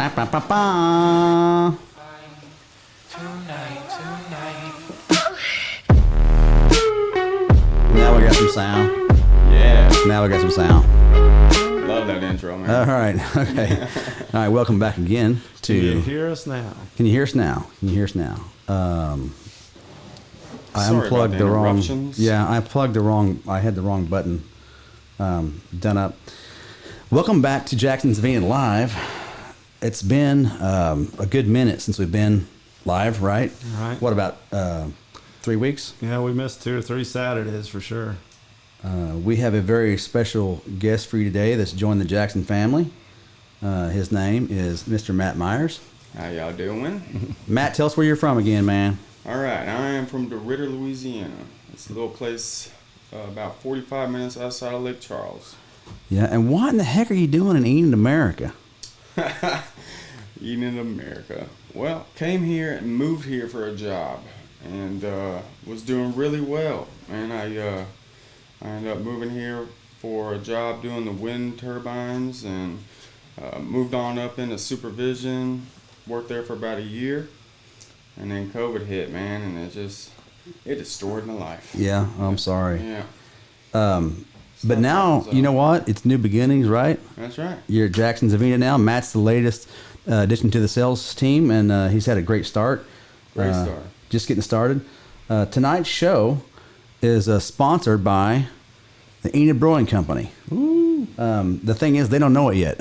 Ba, ba, ba, ba. Now we got some sound. Yeah. Now we got some sound. Love that intro, man. All right. Okay. All right. Welcome back again to. Can you hear us now? Can you hear us now? Can you hear us now? I Sorry unplugged about the the wrong. interruptions. Yeah, I plugged the wrong. I had the wrong button done up. Welcome back to Jackson Savannah Live. It's been a good minute since we've been live, right? Right. What about 3 weeks? Yeah, we missed 2 or 3 Saturdays for sure. We have a very special guest for you today that's joined the Jackson family. His name is Mr. Matt Myers. How y'all doing? Matt, tell us where you're from again, man. All right, I am from DeRidder, Louisiana. It's a little place about 45 minutes outside of Lake Charles. Yeah, and what in the heck are you doing in Enid, America? Eating in America. Well, came here and moved here for a job and was doing really well. And I ended up moving here for a job doing the wind turbines and moved on up into supervision, worked there for about a year. And then COVID hit, man, and it destroyed my life. Yeah, I'm sorry. Yeah. But now, you know what? It's new beginnings, right? That's right. You're at Jackson Savannah now. Matt's the latest addition to the sales team, and he's had a great start. Great start. Just getting started. Tonight's show is sponsored by the Enid Brewing Company. Ooh. The thing is, they don't know it yet.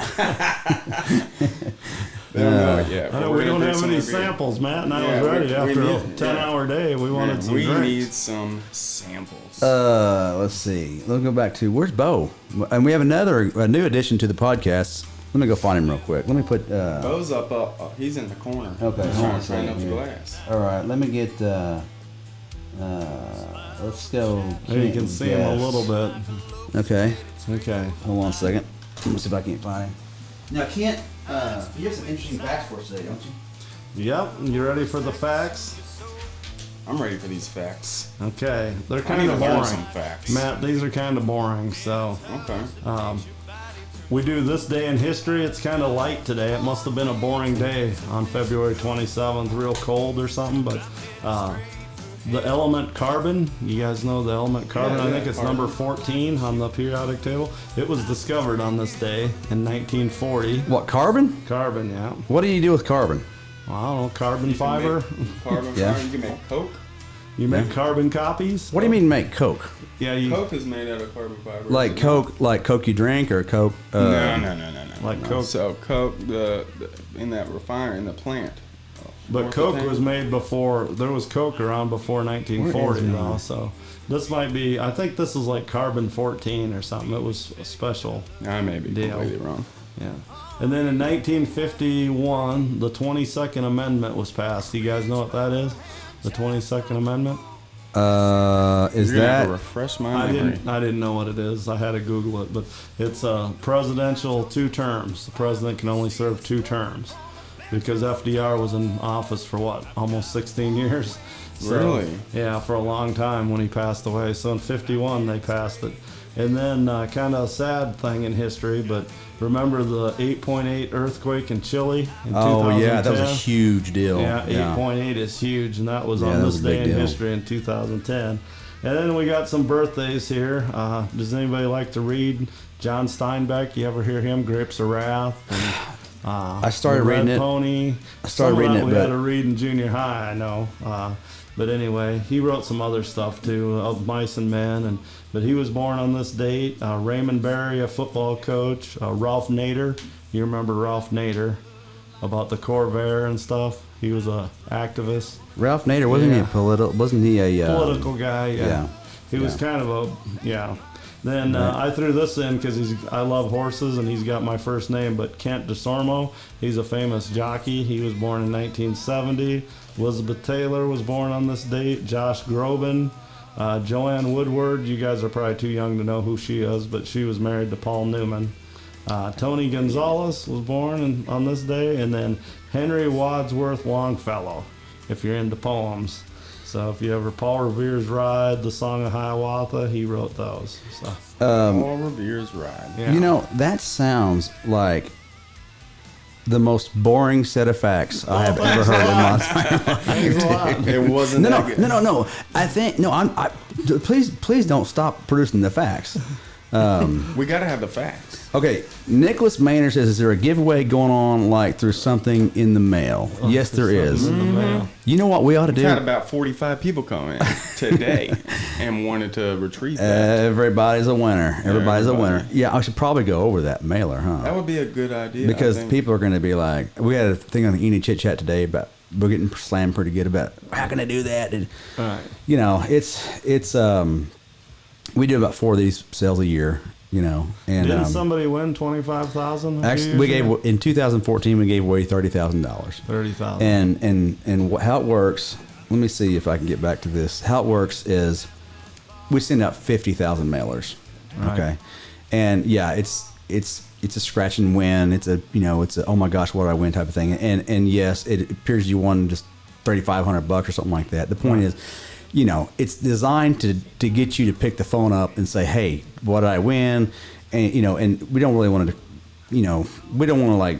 They don't know it yet. I but know we're we don't gonna have do any some beer. samples, Matt, and I Yeah, was ready we after a need- 10-hour day. We wanted Man, some we drinks. need some samples. Let's see. Let's go back to where's Bo, and we have a new addition to the podcast. Let me go find him real quick. Let me put. Bo's up. He's in the corner. Okay, He's hold on trying a to clean up the second glass. All right, let me get. Let's go. There you can see him a little bit. Okay, Okay. hold on a second. Let me see if I can't find him. Now, Kent, you have some interesting facts for us today, don't you? Yep. You ready for the facts? I'm ready for these facts. Okay. They're I kind need to of learn boring. some facts. Matt, these are kind of boring, so Okay. we do this day in history. It's kind of light today. It must have been a boring day on February 27th, real cold or something, but the element carbon, you guys know the element carbon? Yeah, I think yeah, it's carbon. number 14 on the periodic table. It was discovered on this day in 1940. What, carbon? Carbon, yeah. What do you do with carbon? Well, I don't know, carbon You can fiber. make Carbon Yeah. fiber. You can make Coke. You make carbon copies? What do you mean make Coke? Yeah, you Coke is made out of carbon fiber. Like isn't it? Coke, like Coke you drink, or Coke? No. like No. Coke. So Coke, in that refinery, in the plant. But North Coke of was town. made before, there was Coke around before 1940 Where is though, mine? so this might be, I think this is like carbon 14 or something. It was a special, I may be Deal. completely wrong. yeah. And then in 1951, the 22nd Amendment was passed. You guys know what that is? The 22nd Amendment? Is You're gonna have that to refresh my I memory. didn't know what it is. I had to Google it, but it's a presidential 2 terms. The president can only serve 2 terms because FDR was in office for what, almost 16 years. So, Really? Yeah, for a long time when he passed away. So in 51 they passed it. And then kind of a sad thing in history, but remember the 8.8 earthquake in Chile in 2010? Oh yeah, that was a huge deal. Yeah, 8.8 is huge, and that was Yeah, on that this was a big day in deal. history in 2010. And then we got some birthdays here. Does anybody like to read John Steinbeck? You ever hear him? Grapes of Wrath. And, I started The Red reading it. Pony. I started Some of reading that it, we but had to read in junior high, I know. But anyway, he wrote some other stuff too, Of Mice and Men. But he was born on this date. Raymond Berry, a football coach. Ralph Nader. You remember Ralph Nader about the Corvair and stuff? He was a activist. Ralph Nader wasn't he a political? Wasn't he a Political guy, yeah. yeah. He was Yeah. kind of a, yeah. Then I threw this in because I love horses and he's got my first name, but Kent DeSormo, he's a famous jockey. He was born in 1970. Elizabeth Taylor was born on this date. Josh Groban. Joanne Woodward, you guys are probably too young to know who she is, but she was married to Paul Newman. Tony Gonzalez was born on this day, and then Henry Wadsworth Longfellow, if you're into poems. So if you ever Paul Revere's Ride, The Song of Hiawatha, he wrote those. So Paul Revere's Ride. yeah. You know, that sounds like the most boring set of facts I have ever heard in my life. Thanks a lot. It wasn't that good. No. I think no. Please don't stop producing the facts. We got to have the facts. Okay, Nicholas Maynard says, "Is there a giveaway going on, like through something in the mail?" Yes, there is. In the mail. You know what we ought to do? Had about 45 people come in today and wanted to retrieve that. Everybody's a winner. Everybody's a winner. Everybody. Yeah, I should probably go over that mailer, huh? That would be a good idea. Because I think. people are going to be like, we had a thing on the Enid Chit Chat today about we're getting slammed pretty good about how can I do that? And, Right. you know, it's we do about 4 of these sales a year, you know, and Didn't somebody win 25,000? actually we gave in 2014 we gave away $30,000. 30,000. And how it works, let me see if I can get back to this. How it works is we send out 50,000 mailers. Right. Okay. And yeah, it's a scratch and win. It's a oh my gosh, what did I win type of thing. And yes, it appears you won just $3,500 or something like that. The point is, you know, it's designed to get you to pick the phone up and say, hey, what did I win? And you know, and we don't really want to, you know, we don't want to like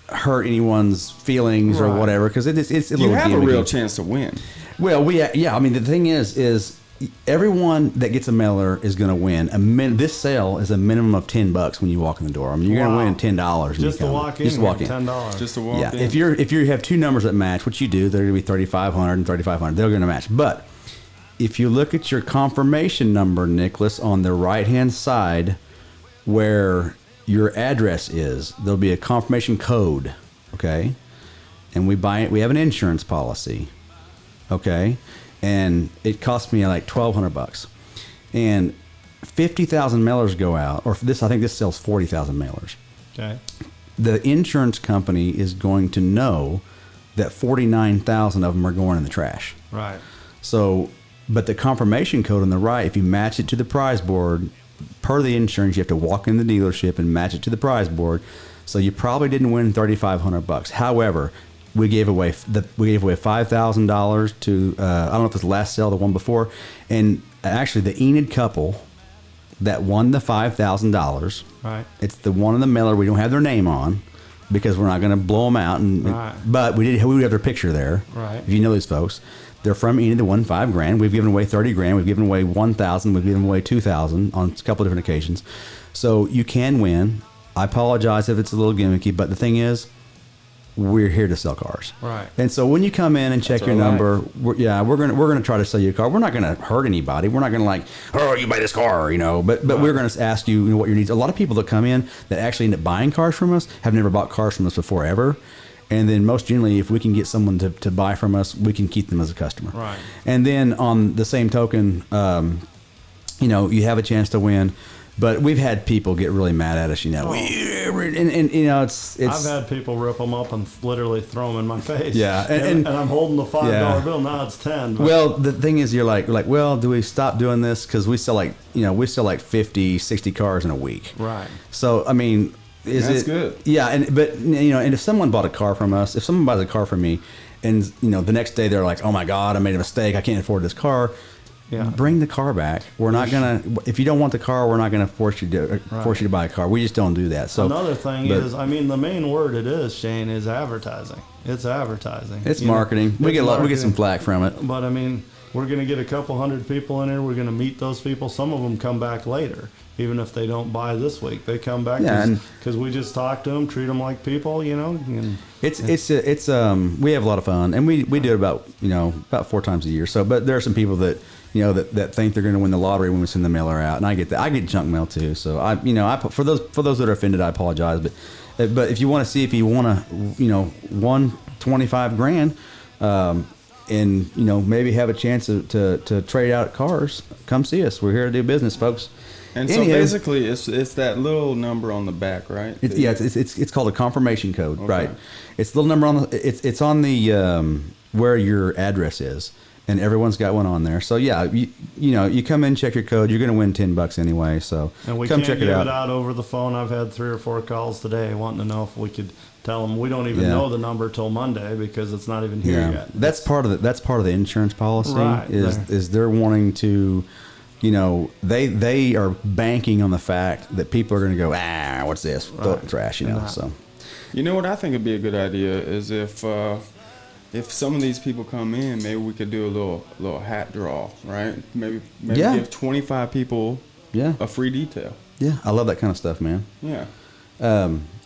hurt anyone's feelings or Right. whatever, because it's a little You have a gimmicky. real chance to win. Well, I mean, the thing is everyone that gets a mailer is going to win. This sale is a minimum of $10 when you walk in the door. I mean, you're Wow. going to win $10 when Just you to come. walk in. Just walk in. $10. Just to walk Yeah, in. if you have 2 numbers that match, which you do, they're going to be 3,500 and 3,500. They're going to match. But if you look at your confirmation number, Nicholas, on the right-hand side where your address is, there'll be a confirmation code, okay? And we have an insurance policy, okay? And it cost me like $1,200. And 50,000 mailers go out, or I think this sells 40,000 mailers. Okay. The insurance company is going to know that 49,000 of them are going in the trash. Right. So, but the confirmation code on the right, if you match it to the prize board, per the insurance, you have to walk in the dealership and match it to the prize board. So you probably didn't win $3,500. However, we gave away $5,000 to I don't know if it's the last sale, or the one before, and actually the Enid couple that won the $5,000. Right. It's the one in the mailer we don't have their name on because we're not going to blow them out. Right. But we have their picture there. Right. If you know these folks, they're from Enid. They won $5,000. We've given away $30,000. We've given away $1,000. We've given away $2,000 on a couple of different occasions. So you can win. I apologize if it's a little gimmicky, but the thing is, we're here to sell cars. Right. And so when you come in and check That's your our number, we're gonna try to sell you a car. We're not gonna hurt anybody. We're not gonna like, oh, you buy this car, you know. But we're gonna ask you, what your needs. A lot of people that come in that actually end up buying cars from us have never bought cars from us before ever. And then most generally, if we can get someone to buy from us, we can keep them as a customer. Right. And then on the same token, you know, you have a chance to win. But we've had people get really mad at us, you know. And you know, it's. I've had people rip them up and literally throw them in my face. Yeah, and I'm holding the $5 Yeah. bill. Now it's 10. But Well, the thing is, you're like, well, do we stop doing this? Because we sell like 50, 60 cars in a week. Right. So, I mean, That's good. Yeah, but you know, and if someone bought a car from us, if someone buys a car from me, and you know, the next day they're like, oh my God, I made a mistake, I can't afford this car. Yeah. Bring the car back. We're not gonna. If you don't want the car, we're not gonna force you to buy a car. We just don't do that. So Another thing is, I mean, the main word it is, Shane, is advertising. It's advertising. it's You know, marketing. We it's get we get marketing. some flack from it. But I mean, we're going to get a couple hundred people in here. We're going to meet those people. Some of them come back later, even if they don't buy this week. They come back Yeah, because we just talk to them, treat them like people, you know. And It's we have a lot of fun, and we do it about 4 times a year. So, but there are some people that that think they're going to win the lottery when we send the mailer out, and I get that. I get junk mail too. So I for those that are offended, I apologize. But if you want to see if you want to won $25,000, and maybe have a chance to trade out cars, come see us. We're here to do business, folks. And so basically, it's that little number on the back, right? It's called a confirmation code, Okay. right? It's the little number on it's on the where your address is, and everyone's got one on there. So yeah, you come in, check your code. You're going to win $10 anyway. So And we come can't check give it it out. out over the phone. I've had 3 or 4 calls today wanting to know if we could tell them. We don't even Yeah. know the number till Monday because it's not even here Yeah, yet. that's part of the insurance policy. Right, Is they're wanting to. They are banking on the fact that people are going to go, what's this? Throw it in the trash, And So You know what I think would be a good idea is if some of these people come in, maybe we could do a little hat draw, right? Maybe Yeah. give 25 people Yeah. a free detail. Yeah, I love that kind of stuff, man. Yeah.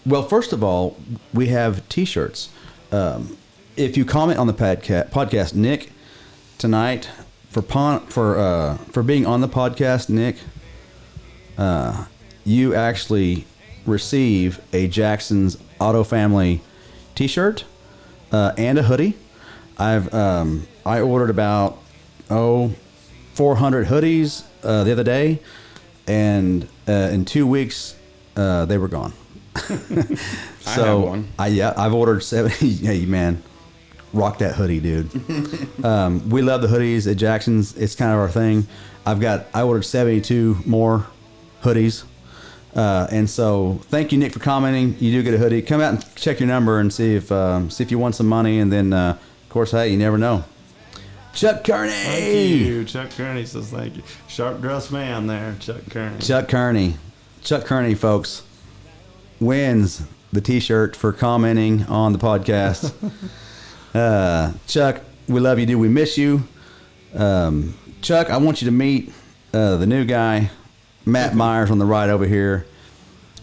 Well, first of all, we have T-shirts. If you comment on the podcast, Nick, tonight for being on the podcast, Nick, you actually receive a Jackson's Auto Family T-shirt and a hoodie. I ordered about 400 hoodies the other day, and in 2 weeks they were gone. I have one. I've ordered 70. Hey man, rock that hoodie, dude. We love the hoodies at Jackson's. It's kind of our thing. I ordered 72 more hoodies. And so thank you, Nick, for commenting. You do get a hoodie. Come out and check your number and see if you want some money. And then, of course, hey, you never know. Chuck Kearney. Thank you. Chuck Kearney says thank you. Sharp dressed man there, Chuck Kearney. Chuck Kearney, folks, wins the T-shirt for commenting on the podcast. Chuck, we love you, dude. We miss you. Chuck, I want you to meet the new guy, Matt Myers, on the right over here.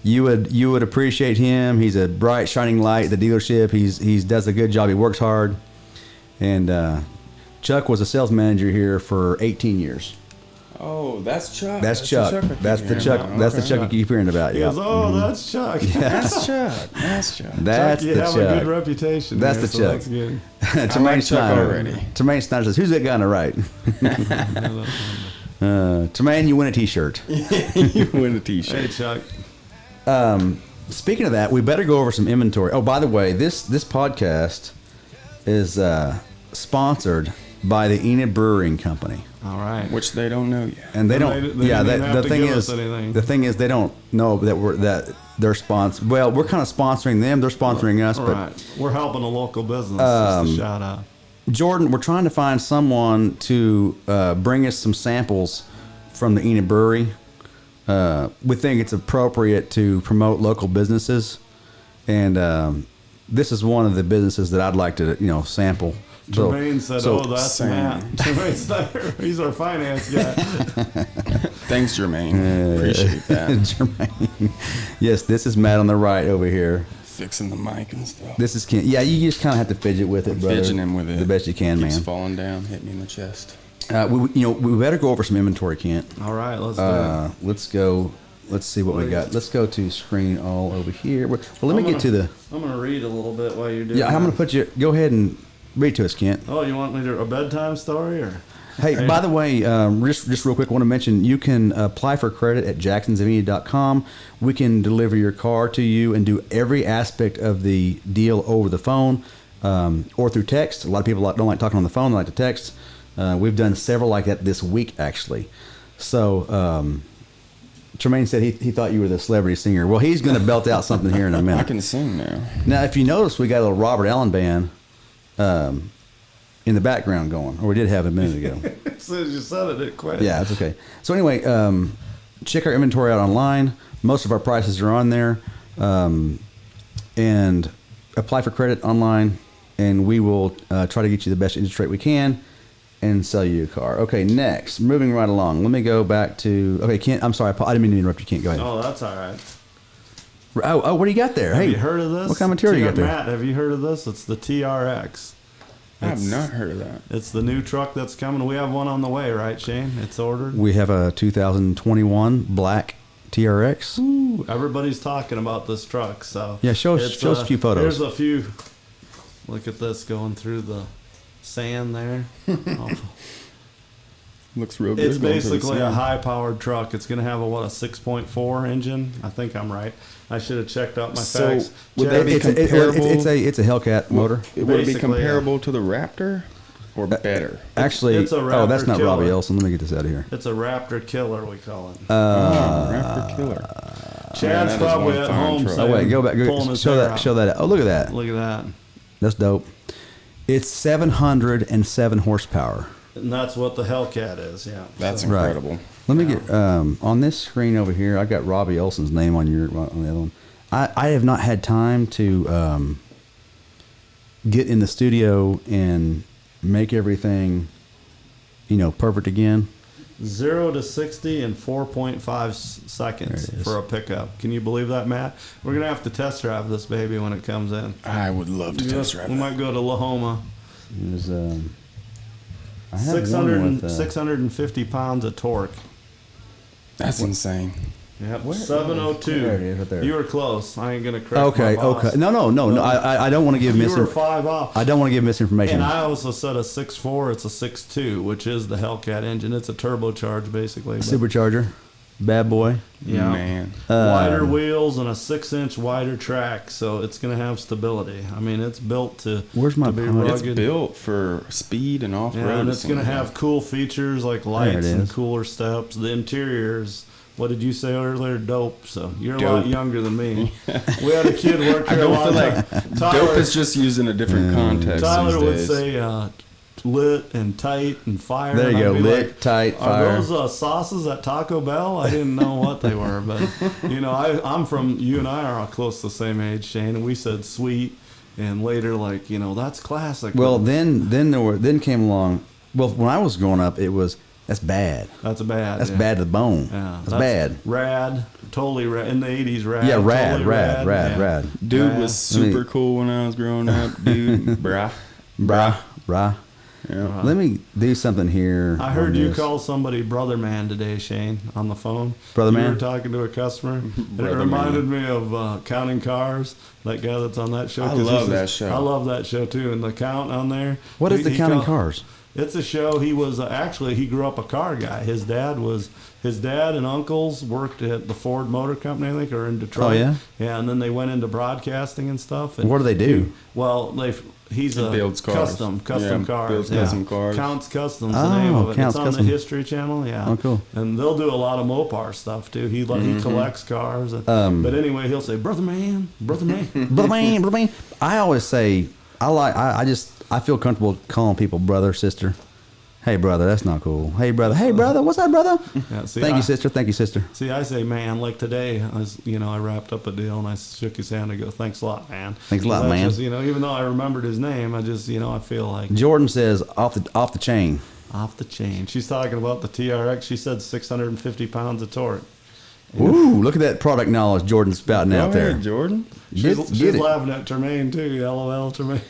You would appreciate him. He's a bright, shining light at the dealership. He does a good job. He works hard. And Chuck was a sales manager here for 18 years. Oh, that's Chuck. That's Chuck. That's the Chuck. That's the Chuck you keep hearing about. He Yeah. goes, oh, that's Chuck. That's Chuck. That's Chuck. That's Chuck, you the have Chuck. a good reputation. That's here, the so Chuck. That's good. Tremaine like Chuck Snyder. already. Tremaine Snyder says, "Who's that guy on the right?" Tremaine, you win a T-shirt. You win a T-shirt. Hey, Chuck. Speaking of that, we better go over some inventory. Oh, by the way, this podcast is sponsored by the Enid Brewing Company, All right. Which they don't know yet. and they And don't. they yeah, didn't have the to thing give is, us anything. the thing is, they don't know that they're sponsored. Well, we're kind of sponsoring them. They're sponsoring us, All but right. We're helping a local business. Just a shout out. Jordan, we're trying to find someone to bring us some samples from the Enid Brewery. We think it's appropriate to promote local businesses, and this is one of the businesses that I'd like to, sample. Jermaine said, "Oh, that's same. Matt." Jermaine Snyder, he's our finance guy. Thanks, Jermaine. Appreciate that. Jermaine. Yes, this is Matt on the right over here. Fixing the mic and stuff. This is Ken. Yeah, you just kind of have to fidget with it, brother. Fidgeting with it. the best you can, Keeps man. falling down, hit me in the chest. We better go over some inventory, Kent. All right, let's do it. Let's go. Let's see what we got. Let's go to screen all over here. Well, let me get to the. I'm gonna read a little bit while you're doing. Yeah, I'm going to put you. Go ahead and read to us, Kent. Oh, you want me to a bedtime story or? Hey, by the way, just real quick, I want to mention you can apply for credit at jacksonsavini.com. We can deliver your car to you and do every aspect of the deal over the phone or through text. A lot of people don't like talking on the phone; they like to text. We've done several like that this week, actually. So Tremaine said he thought you were the celebrity singer. Well, he's going to belt out something here in a minute. I can sing now. Now, if you notice, we got a little Robert Allen band in the background going, or we did have a minute ago. As soon as you said it quit. Yeah, it's okay. So anyway, check our inventory out online. Most of our prices are on there, and apply for credit online, and we will try to get you the best interest rate we can and sell you a car. Okay, next, moving right along. Let me go back to. Okay, Kent. I'm sorry, I didn't mean to interrupt you. Kent, go ahead. Oh, that's all right. Oh, what do you got there? Have Hey, you heard of this? What kind of material you got there? Matt, have you heard of this? It's the TRX. I have not heard of that. It's the new truck that's coming. We have one on the way, right, Shane? It's ordered. We have a 2021 black TRX. Ooh, everybody's talking about this truck. So Yeah, show us a few photos. Here's a few. Look at this going through the sand there. Looks real good. It's going through the basically a sand. high-powered truck. It's going to have a 6.4 engine. I think I'm right. I should have checked out my So, facts. would that be It's comparable? a Hellcat motor. Would it be Basically, comparable to the Raptor or better? Actually, it's a oh, that's Raptor not Robbie killer. Elson. Let me get this out of here. It's a Raptor killer, we call it. Raptor Killer. Chad's that is probably one at fine home. truck. Oh wait, go back. pulling his Show hair that. out. Show that. Oh, look at that. Look at that. That's dope. It's 707 horsepower. And that's what the Hellcat is, yeah. That's So- incredible. Let me get on this screen over here. I got Robbie Elson's name on the other one. I have not had time to get in the studio and make everything, perfect again. 0 to 60 in 4.5 seconds There it is. for a pickup. Can you believe that, Matt? We're gonna have to test drive this baby when it comes in. I would love to test drive We might go to Lahoma. It was, I have one with, 650 pounds of torque. That's insane. Yep. Where- 702. There it is, right there. You were close. I ain't gonna correct okay, my boss. okay. No. I don't want to give You were misinformation. 5 off. I don't want to give misinformation. And I also said a 6.4. It's a 6.2, which is the Hellcat engine. It's a turbocharged, basically. but- Supercharger, bad boy. Yeah. Man. Wider wheels and a 6-inch wider track, so it's going to have stability. I mean, it's built to, Where's my to be pod? It's rugged. built for speed and off-road. Yeah, and it's going to have cool features like There lights it and is. cooler steps. The interiors, what did you say earlier? Dope. So you're a Dope. lot younger than me. We had a kid work I here. don't feel like Tyler, dope is just used in a different context Tyler would these days. say lit and tight and fire. There and you I'd go. be Lit, like, tight, are fire. those sauces at Taco Bell? I didn't know what they were, but I'm from. You and I are close to the same age, Shane, and we said sweet, and later that's classic. Well, but then came along. Well, when I was growing up, it was that's bad. that's bad. That's yeah. bad to the bone. Yeah, that's bad. Rad, totally rad. In the '80s, rad. Yeah, rad, totally rad. yeah. Dude Rad. was super cool when I was growing up. Dude, brah. Brah. Yeah. Let me do something here. I heard on you this. call somebody Brother Man today, Shane, on the phone. Brother you Man? were talking to a customer. And it Brother reminded me of Counting Cars, that guy that's on that show. I 'cause he love says- that show. I love that show, too. And the count on there. What is the he Counting call- Cars? It's a show. He was actually, he grew up a car guy. His dad and uncles worked at the Ford Motor Company, I think, or in Detroit. Oh, yeah? Yeah, and then they went into broadcasting and stuff. And What do they do? He's He a builds cars. custom Yeah, cars. builds custom cars. Counts Customs, Oh, the name of it. Counts It's on Custom. the History Channel. Yeah. Oh, cool. And they'll do a lot of Mopar stuff too. He collects cars. But anyway, he'll say, "Brother man, brother man." Brother man. I always say I feel comfortable calling people brother, sister. Hey brother, that's not cool. Hey brother, what's up, brother? Yeah, see, Thank you, sister. See, I say, man, like today, I wrapped up a deal and I shook his hand and go, thanks a lot, man. Thanks a lot, 'Cause I man. just, even though I remembered his name, I just, I feel like Jordan says off the chain. off the chain. She's talking about the TRX. She said 650 pounds of torque. Ooh, look at that product knowledge Jordan's spouting out Go there. ahead, Jordan. Get She's it. laughing at Tremaine too. LOL, Tremaine.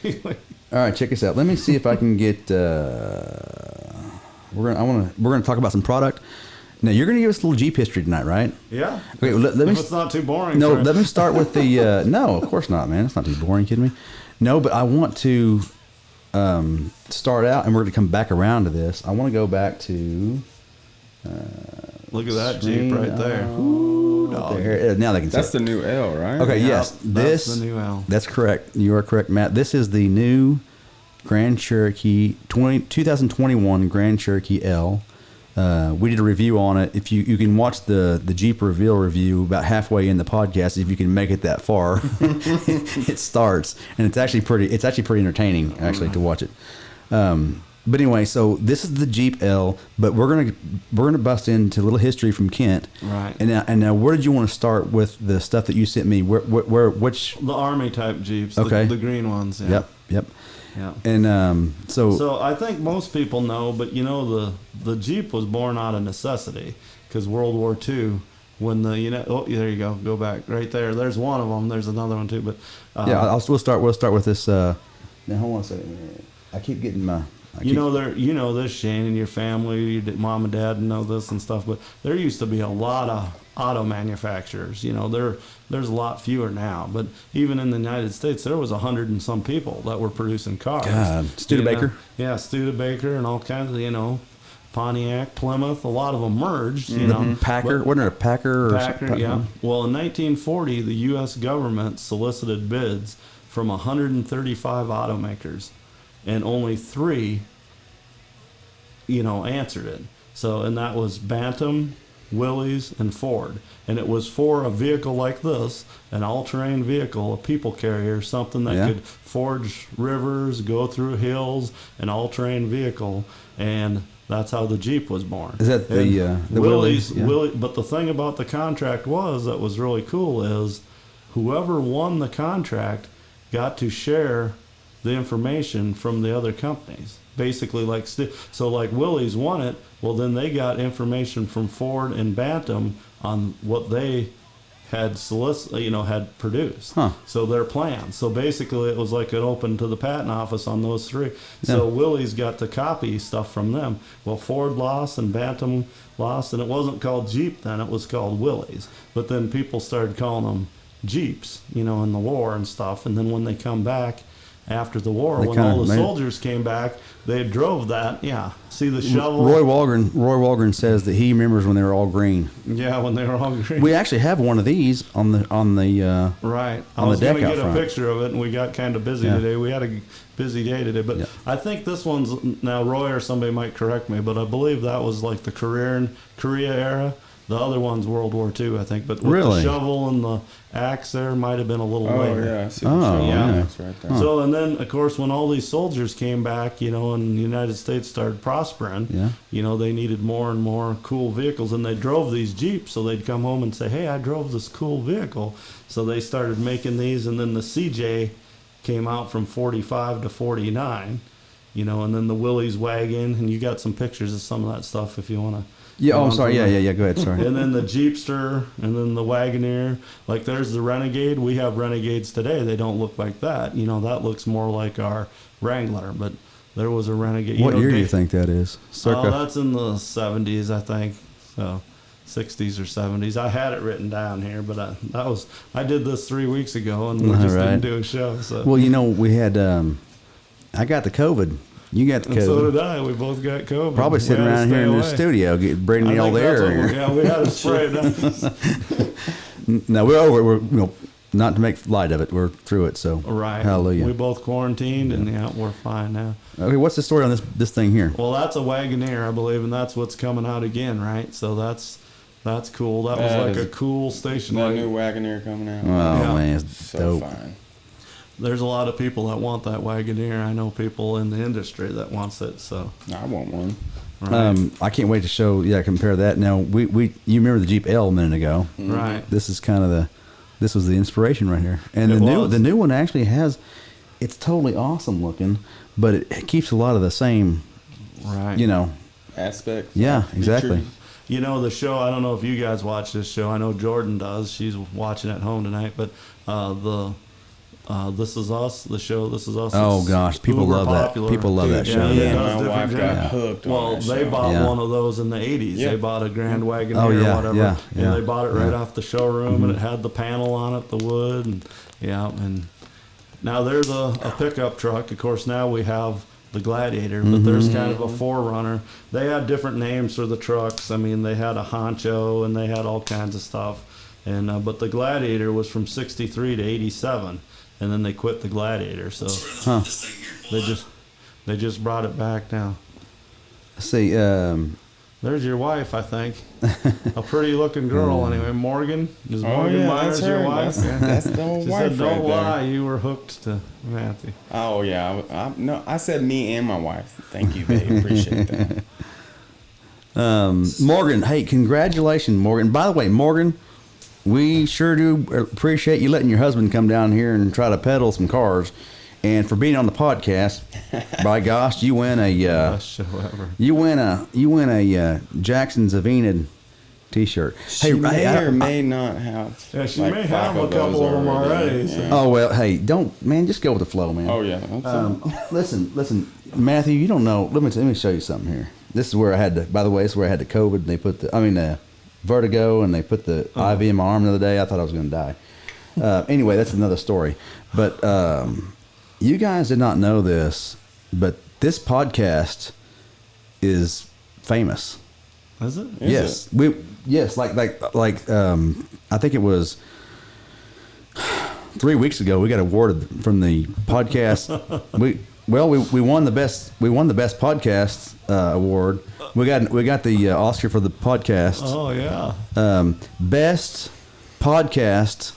All right, check this out. Let me see if I can get. We're gonna talk about some product. Now you're gonna give us a little Jeep history tonight, right? Yeah. Okay, well, let me. If it's not too boring. No, for- let me start with the. No, of course not, man. It's not too boring. You kidding me? No, but I want to start out, and we're gonna come back around to this. I want to go back to. Look at that Jeep right there. Ooh, dog. There. Now they can see. That's it. the new L, right? Okay, Yeah, yes. that's This the new L. That's correct. You are correct, Matt. This is the new Grand Cherokee 2021 Grand Cherokee L. We did a review on it. If you can watch the Jeep reveal review about halfway in the podcast, if you can make it that far, it starts, and it's actually pretty entertaining actually to watch it. But anyway, so this is the Jeep L, but we're gonna bust into a little history from Kent. Right. And now, where did you want to start with the stuff that you sent me? Which? The Army type Jeeps. Okay. The green ones. Yeah. Yep. Yeah. And So I think most people know, but the Jeep was born out of necessity because World War II, when there you go back right there. There's one of them. There's another one too, but yeah, we'll start with this. Now hold on a second. I keep getting my. this, Shane, and your family, your mom and dad know this and stuff, but there used to be a lot of auto manufacturers. There's a lot fewer now, but even in the United States, there was 100 and some people that were producing cars. God, Studebaker. Yeah, Studebaker and all kinds of, Pontiac, Plymouth, a lot of them merged, Packer. Wasn't it a Packer? Packer, yeah. Well, in 1940, the U.S. government solicited bids from 135 automakers, and only 3, answered it. So, and that was Bantam, Willys, and Ford. And it was for a vehicle like this, an all-terrain vehicle, a people carrier, something that could forge rivers, go through hills, an all-terrain vehicle, and that's how the Jeep was born. Is that the Willys? Willys? Yeah. But the thing about the contract that was really cool is whoever won the contract got to share the information from the other companies. Basically, like so, like Willys won it. Well, then they got information from Ford and Bantam on what they had had produced. Huh. So their plan. So basically, it was like an open to the patent office on those three. So Willys got to copy stuff from them. Well, Ford lost and Bantam lost, and it wasn't called Jeep then. It was called Willys. But then people started calling them Jeeps, in the war and stuff. And then when they come back after the war, They when kinda all the made- soldiers came back, they drove that. Yeah, see the shovel. Roy Walgren says that he remembers when they were all green. Yeah, when they were all green. We actually have one of these on the Right. I on the was going deck to out get front. a picture of it, and we got kind of busy Yeah. today. We had a busy day today, but Yeah. I think this one's now Roy or somebody might correct me, but I believe that was like the Korea era. The other one's World War II, I think. But with Really? the shovel and the axe there might have been a little Oh later. yeah, I see the Oh, shovel yeah. axe right there. So, and then, of course, when all these soldiers came back, and the United States started prospering, Yeah. they needed more and more cool vehicles, and they drove these Jeeps, so they'd come home and say, hey, I drove this cool vehicle. So they started making these, and then the CJ came out from 45 to 49, and then the Willys wagon, and you got some pictures of some of that stuff if you want to. Yeah. Oh, I'm sorry. Yeah. Go ahead. Sorry. And then the Jeepster, and then the Wagoneer. Like there's the Renegade. We have Renegades today. They don't look like that. That looks more like our Wrangler. But there was a Renegade. What year do you think that is? Circa. That's in the 70s, I think. So 60s or 70s. I had it written down here, but I did this 3 weeks ago, and we just Right. didn't do a show. So. Well, we had. I got the COVID. You got the and COVID. so did I. We both got COVID. Probably We sitting had to around stay here in the away. studio, breathing I me all think the that's air. what yeah, we had to spray it down. No, we're over. We're not to make light of it. We're through it. So Right. hallelujah. We both quarantined, and we're fine now. Okay, what's the story on this thing here? Well, that's a Wagoneer, I believe, and that's what's coming out again, right? So that's cool. That was That like is- a cool station That wagon. new Wagoneer coming out. Oh Yeah. man, it's So dope. fine. There's a lot of people that want that Wagoneer. I know people in the industry that wants it. So I want one. right, I can't wait to show. Yeah, compare that. Now you remember the Jeep L a minute ago. right. This is kind of this was the inspiration right here. And It was. the new one actually has. It's totally awesome looking, but it keeps a lot of the same. Right. Aspects. Yeah, exactly. features. The show, I don't know if you guys watch this show. I know Jordan does. She's watching at home tonight. But This Is Us, the show This Is Us. Oh it's gosh, people uber love that. popular. People love that show. it Yeah, does my different wife got genres. hooked on Well, that they show. bought Yeah. one of those in the 80s. Yeah. They bought a Grand Wagoneer Oh, yeah, or whatever. yeah, yeah. And they bought it right Yeah. off the showroom, and it had the panel on it, the wood. And now there's a pickup truck. Of course, now we have the Gladiator, but there's kind of a forerunner. They had different names for the trucks. I mean, they had a Honcho, and they had all kinds of stuff. And but the Gladiator was from 63 to 87. And then they quit the Gladiator, so they just brought it back now. Let's see. There's your wife, I think. A pretty looking girl, anyway. Morgan is Oh Morgan yeah, Myers that's your her. wife? That's the old She wife said, "Don't right lie, there. you were hooked to Matthew." Oh yeah, no, I said me and my wife. Thank you, babe. Appreciate that. Morgan, hey, congratulations, Morgan. By the way, Morgan, we sure do appreciate you letting your husband come down here and try to peddle some cars, and for being on the podcast. By gosh, you win a Best show ever. you win a Jackson Zavina T-shirt. She may or may not have. Yeah, she like may 5 have a of couple those of them already. So. Yeah. Oh well, hey, don't just go with the flow, man. Oh yeah. That's Listen, Matthew, you don't know. Let me show you something here. This is where I had the. By the way, this is where I had the COVID. And they put the vertigo, and they put the IV in my arm the other day. I thought I was going to die. Anyway, that's another story. But you guys did not know this, but this podcast is famous. Is it? Is Yes, like I think it was 3 weeks ago. We got awarded from the podcast. we won the best podcast award. We got the Oscar for the podcast. Oh yeah. Best podcast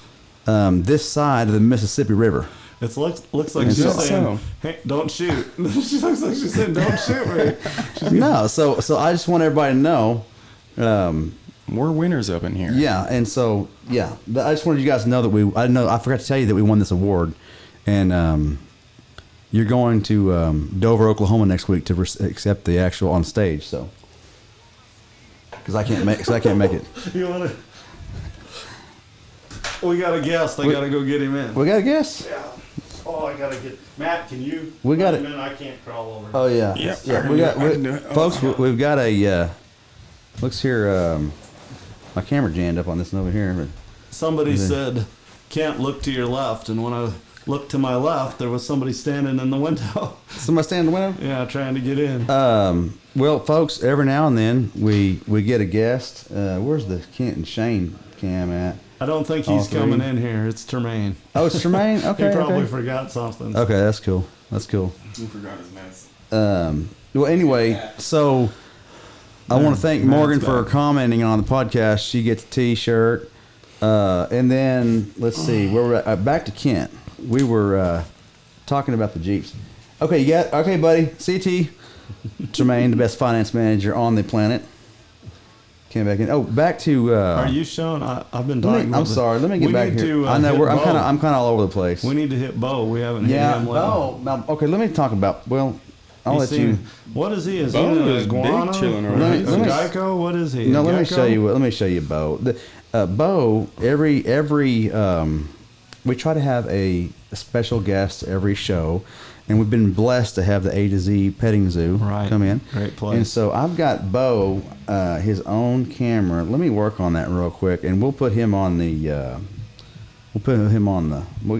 this side of the Mississippi River. It looks like Is she's that saying, so? "Hey, don't shoot." She looks like she's saying, "Don't shoot me." No, so I just want everybody to know. we're winners up in here. Yeah, and so yeah, I just wanted you guys to know that I forgot to tell you that we won this award, and you're going to Dover, Oklahoma next week to accept the actual on stage. So, because I can't make it. You want to? We got a guest. I got to go get him in. We got a guess. Yeah. Oh, I got to get Matt. Can you? We got let him it. in? I can't crawl over. Oh yeah, Yep, I yeah. can We do got it. I can do it. Oh, folks. We've got a. Looks here. My camera jammed up on this one over here. But Somebody said, "Can't look to your left," and when I looked to my left, there was somebody standing in the window. somebody stand in the window. Yeah, trying to get in. Well, folks, every now and then we get a guest. Where's the Kent and Shane cam at? I don't think all he's three. coming in here. It's Tremaine. Oh, it's Tremaine. Okay, He probably okay. forgot something. Okay, that's cool. That's cool. He forgot his mess. Well, anyway, so I want to thank Matt's Morgan for back. commenting on the podcast. She gets a T-shirt, and then let's see where we're at. Back to Kent. We were talking about the Jeeps. Okay, buddy. CT Tremaine, the best finance manager on the planet. Came back in. Oh, back to. Are you showing? I've been Let talking. me, I'm sorry. Let me get we back need here. To, I know hit I'm Bo. kind of all over the place. We need to hit Bo. We haven't hit Yeah. him. well. Bo. Now, okay, let me talk about. Well, I'll He's let seen- you. What is he? Is Bo he an is big iguana? chilling Or around. is he Let me- Geico? What is he? No, let me Gecko? show you. Let me show you Bo. Bo. Every we try to have a special guest every show, and we've been blessed to have the A to Z petting zoo Right. come in. Great place. And so I've got Bo, his own camera. Let me work on that real quick, and we'll put him on the.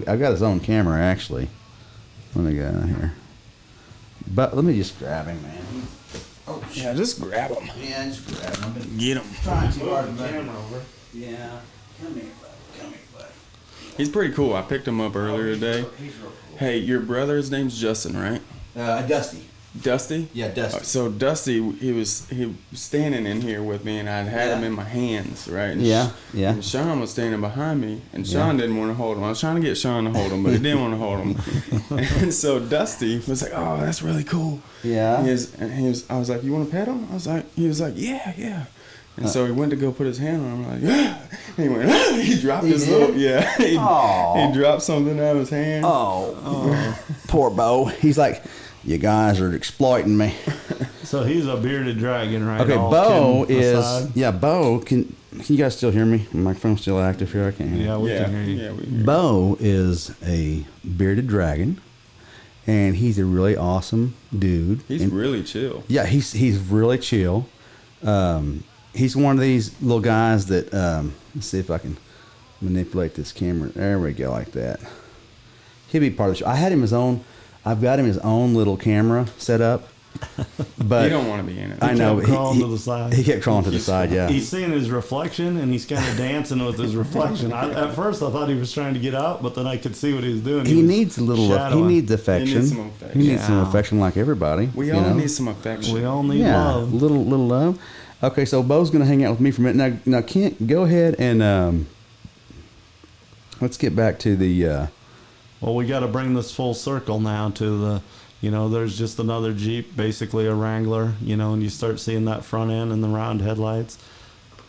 I've got his own camera actually. Let me go down here. But let me just grab him, man. Yeah, just grab him. Yeah, just grab him. I've been Get him. trying too hard to Move the camera over. Yeah. Come here, buddy. Come here, buddy. He's pretty cool. I picked him up earlier today. He's real cool. Hey, your brother's name's Justin, right? Dusty. Dusty? Yeah, Dusty. So Dusty, he was standing in here with me, and I had him Yeah. in my hands, right? And Yeah, yeah. And Sean was standing behind me, and Sean didn't want to hold him. I was trying to get Sean to hold him, but he didn't want to hold him. And so Dusty was like, "Oh, that's really cool." Yeah. I was like, "You want to pet him?" He was like, "Yeah, yeah." And so he went to go put his hand on him. I'm like, "Yeah." And he went, he dropped He his did? little, yeah. Aw. He dropped something out of his hand. Oh, poor Bo. He's like, you guys are exploiting me. So he's a bearded dragon, right? Okay, All Bo kidding is aside. Bo. Can you guys still hear me? My phone's still active here. I can't hear. Yeah, we yeah, can hear you. yeah, we hear. Bo is a bearded dragon, and he's a really awesome dude. He's And- really chill. Yeah, he's really chill. He's one of these little guys that let's see if I can manipulate this camera. There we go, like that. He'll be part of the show. I've got him his own little camera set up, but You don't want to be in it. I know kept crawling to the side. He kept crawling to the side. Yeah, He's seeing his reflection, and he's kind of dancing with his reflection. At first, I thought he was trying to get out, but then I could see what he was doing. he was needs a little. He shadowing. needs affection. He needs some affection. He needs some Yeah. affection, like everybody. We you all know? need some affection. We all need Yeah, love. little love. Okay, so Bo's gonna hang out with me for a minute. Now Kent, go ahead and let's get back to the. Well, we got to bring this full circle now to the, there's just another Jeep, basically a Wrangler, and you start seeing that front end and the round headlights.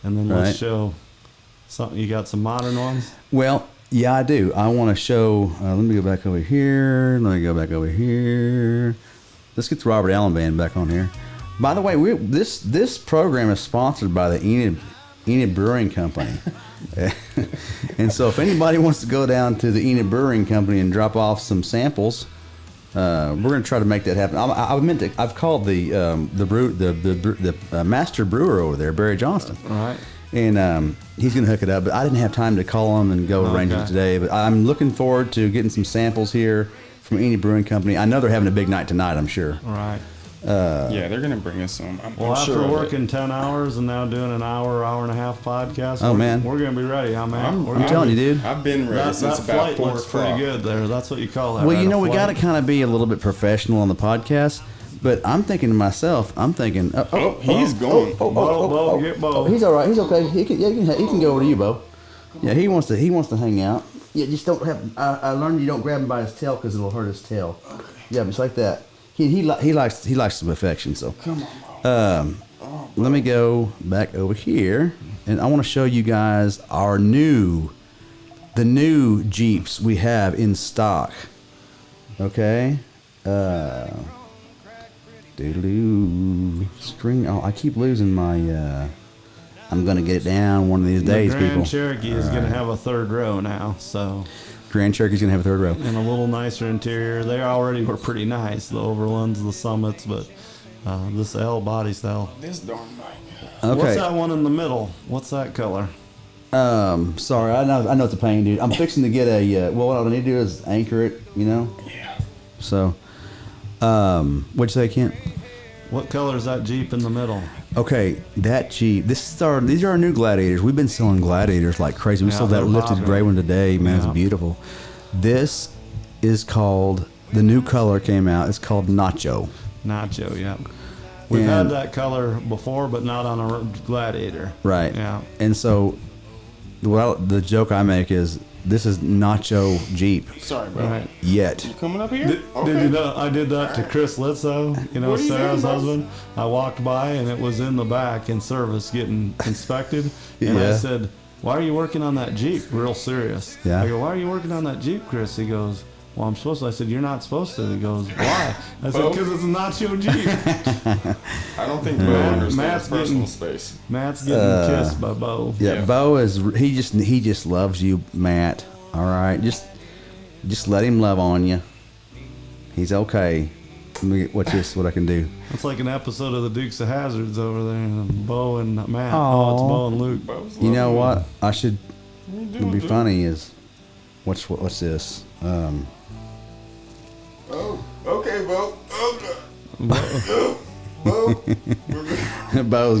And then Right. let's show something. You got some modern ones? Well, yeah, I do. I want to show. Let me go back over here. Let me go back over here. Let's get the Robert Allen Band back on here. By the way, this program is sponsored by the Enid Brewing Company. And so if anybody wants to go down to the Enid Brewing Company and drop off some samples, we're going to try to make that happen. I've called the master brewer over there, Barry Johnston. All right. And he's going to hook it up. But I didn't have time to call him and go arrange it Okay. today. But I'm looking forward to getting some samples here from Enid Brewing Company. I know they're having a big night tonight, I'm sure. All right. Yeah, they're gonna bring us some. I'm Well, after sure of it. working 10 hours and now doing an hour and a half podcast, Oh, man. we're going to be ready, huh, man? I'm telling you, dude. I've been ready That, since that about flight 4 looks o'clock. pretty good there. That's what you call that. Well, right? you know, A we got to flight. kind of be a little bit professional on the podcast. But I'm thinking to myself, Oh, he's going. Bo, get Bo. Oh, he's all right. He's okay. He can go over to you, Bo. Yeah, he wants to hang out. Yeah, just don't have. I learned you don't grab him by his tail because it'll hurt his tail. Okay. Yeah, just like that. He likes some affection. So Come on, Bo. let me go back over here. and I want to show you guys the new Jeeps we have in stock. Okay. Doodaloo. Screen. Oh, I keep losing my. I'm gonna get it down one of these days, the Grand people. Cherokee is going to have a third row now, so Grand Cherokee's gonna have a third row. and a little nicer interior. They already were pretty nice, the Overlands, the Summits, but this L body style. This darn thing. Okay. What's that one in the middle? What's that color? Sorry, I know it's a pain, dude. I'm fixing to get a. Well, what I need to do is anchor it, you know. Yeah. So, what'd you say, Kent? What color is that Jeep in the middle? Okay, that Jeep. These are our new Gladiators. We've been selling Gladiators like crazy. We Yeah, sold that they're lifted popular. gray one today. Man, Yeah. it's beautiful. This is called, the new color came out. It's called Nacho. Nacho, yeah. We've And- had that color before, but not on a Gladiator. Right. Yeah. And so, well, the joke I make is this is Nacho Jeep Sorry, bro. Right. yet. You coming up here? Did you know I did that to Chris Litzo, What are you Sarah's doing, bro? husband? I walked by and it was in the back in service getting inspected. And I Yeah. said, "Why are you working on that Jeep?" Real serious. Yeah. I go, "Why are you working on that Jeep, Chris?" He goes, "Well, I'm supposed to." I said, "You're not supposed to." He goes, "Why?" I said, Bo? "Because it's a Nacho Jeep." I don't think Bo understands Matt's personal getting- space. Matt's getting kissed by Bo. Yeah, Yeah. Bo is he just loves you, Matt. All right, just let him love on you. He's okay. Let me watch this. What I can do. It's like an episode of the Dukes of Hazzards over there. Bo and Matt. Aw. Oh, it's Bo and Luke. Bo's You know loving what? I should. it. What you Would doing, be dude? funny is, what's this? Oh, okay, Bo. Oh, Bo. Bo's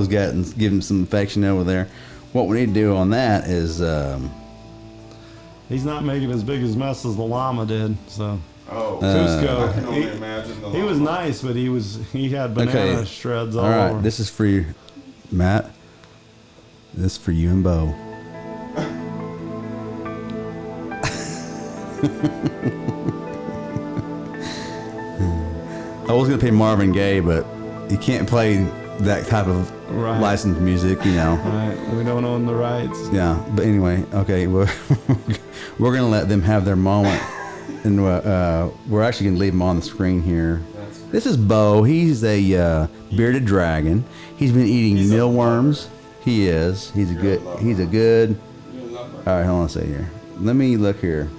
giving some affection over there. What we need to do on that is He's not making as big as mess as the llama did. So Oh, Cusco. I can only He- imagine the he was llama. nice, but he had banana Okay. shreds all all right. over. This is for you, Matt. This is for you and Bo. I was gonna play Marvin Gaye, but you can't play that type of Right. licensed music, you know. Right, we don't own the rights. Yeah, but anyway, okay, we're gonna let them have their moment, and we're actually gonna leave them on the screen here. This is Bo. He's a bearded dragon. He's been eating mealworms. He is. He's a good. He's a good. All right, hold on a second here. Let me look here.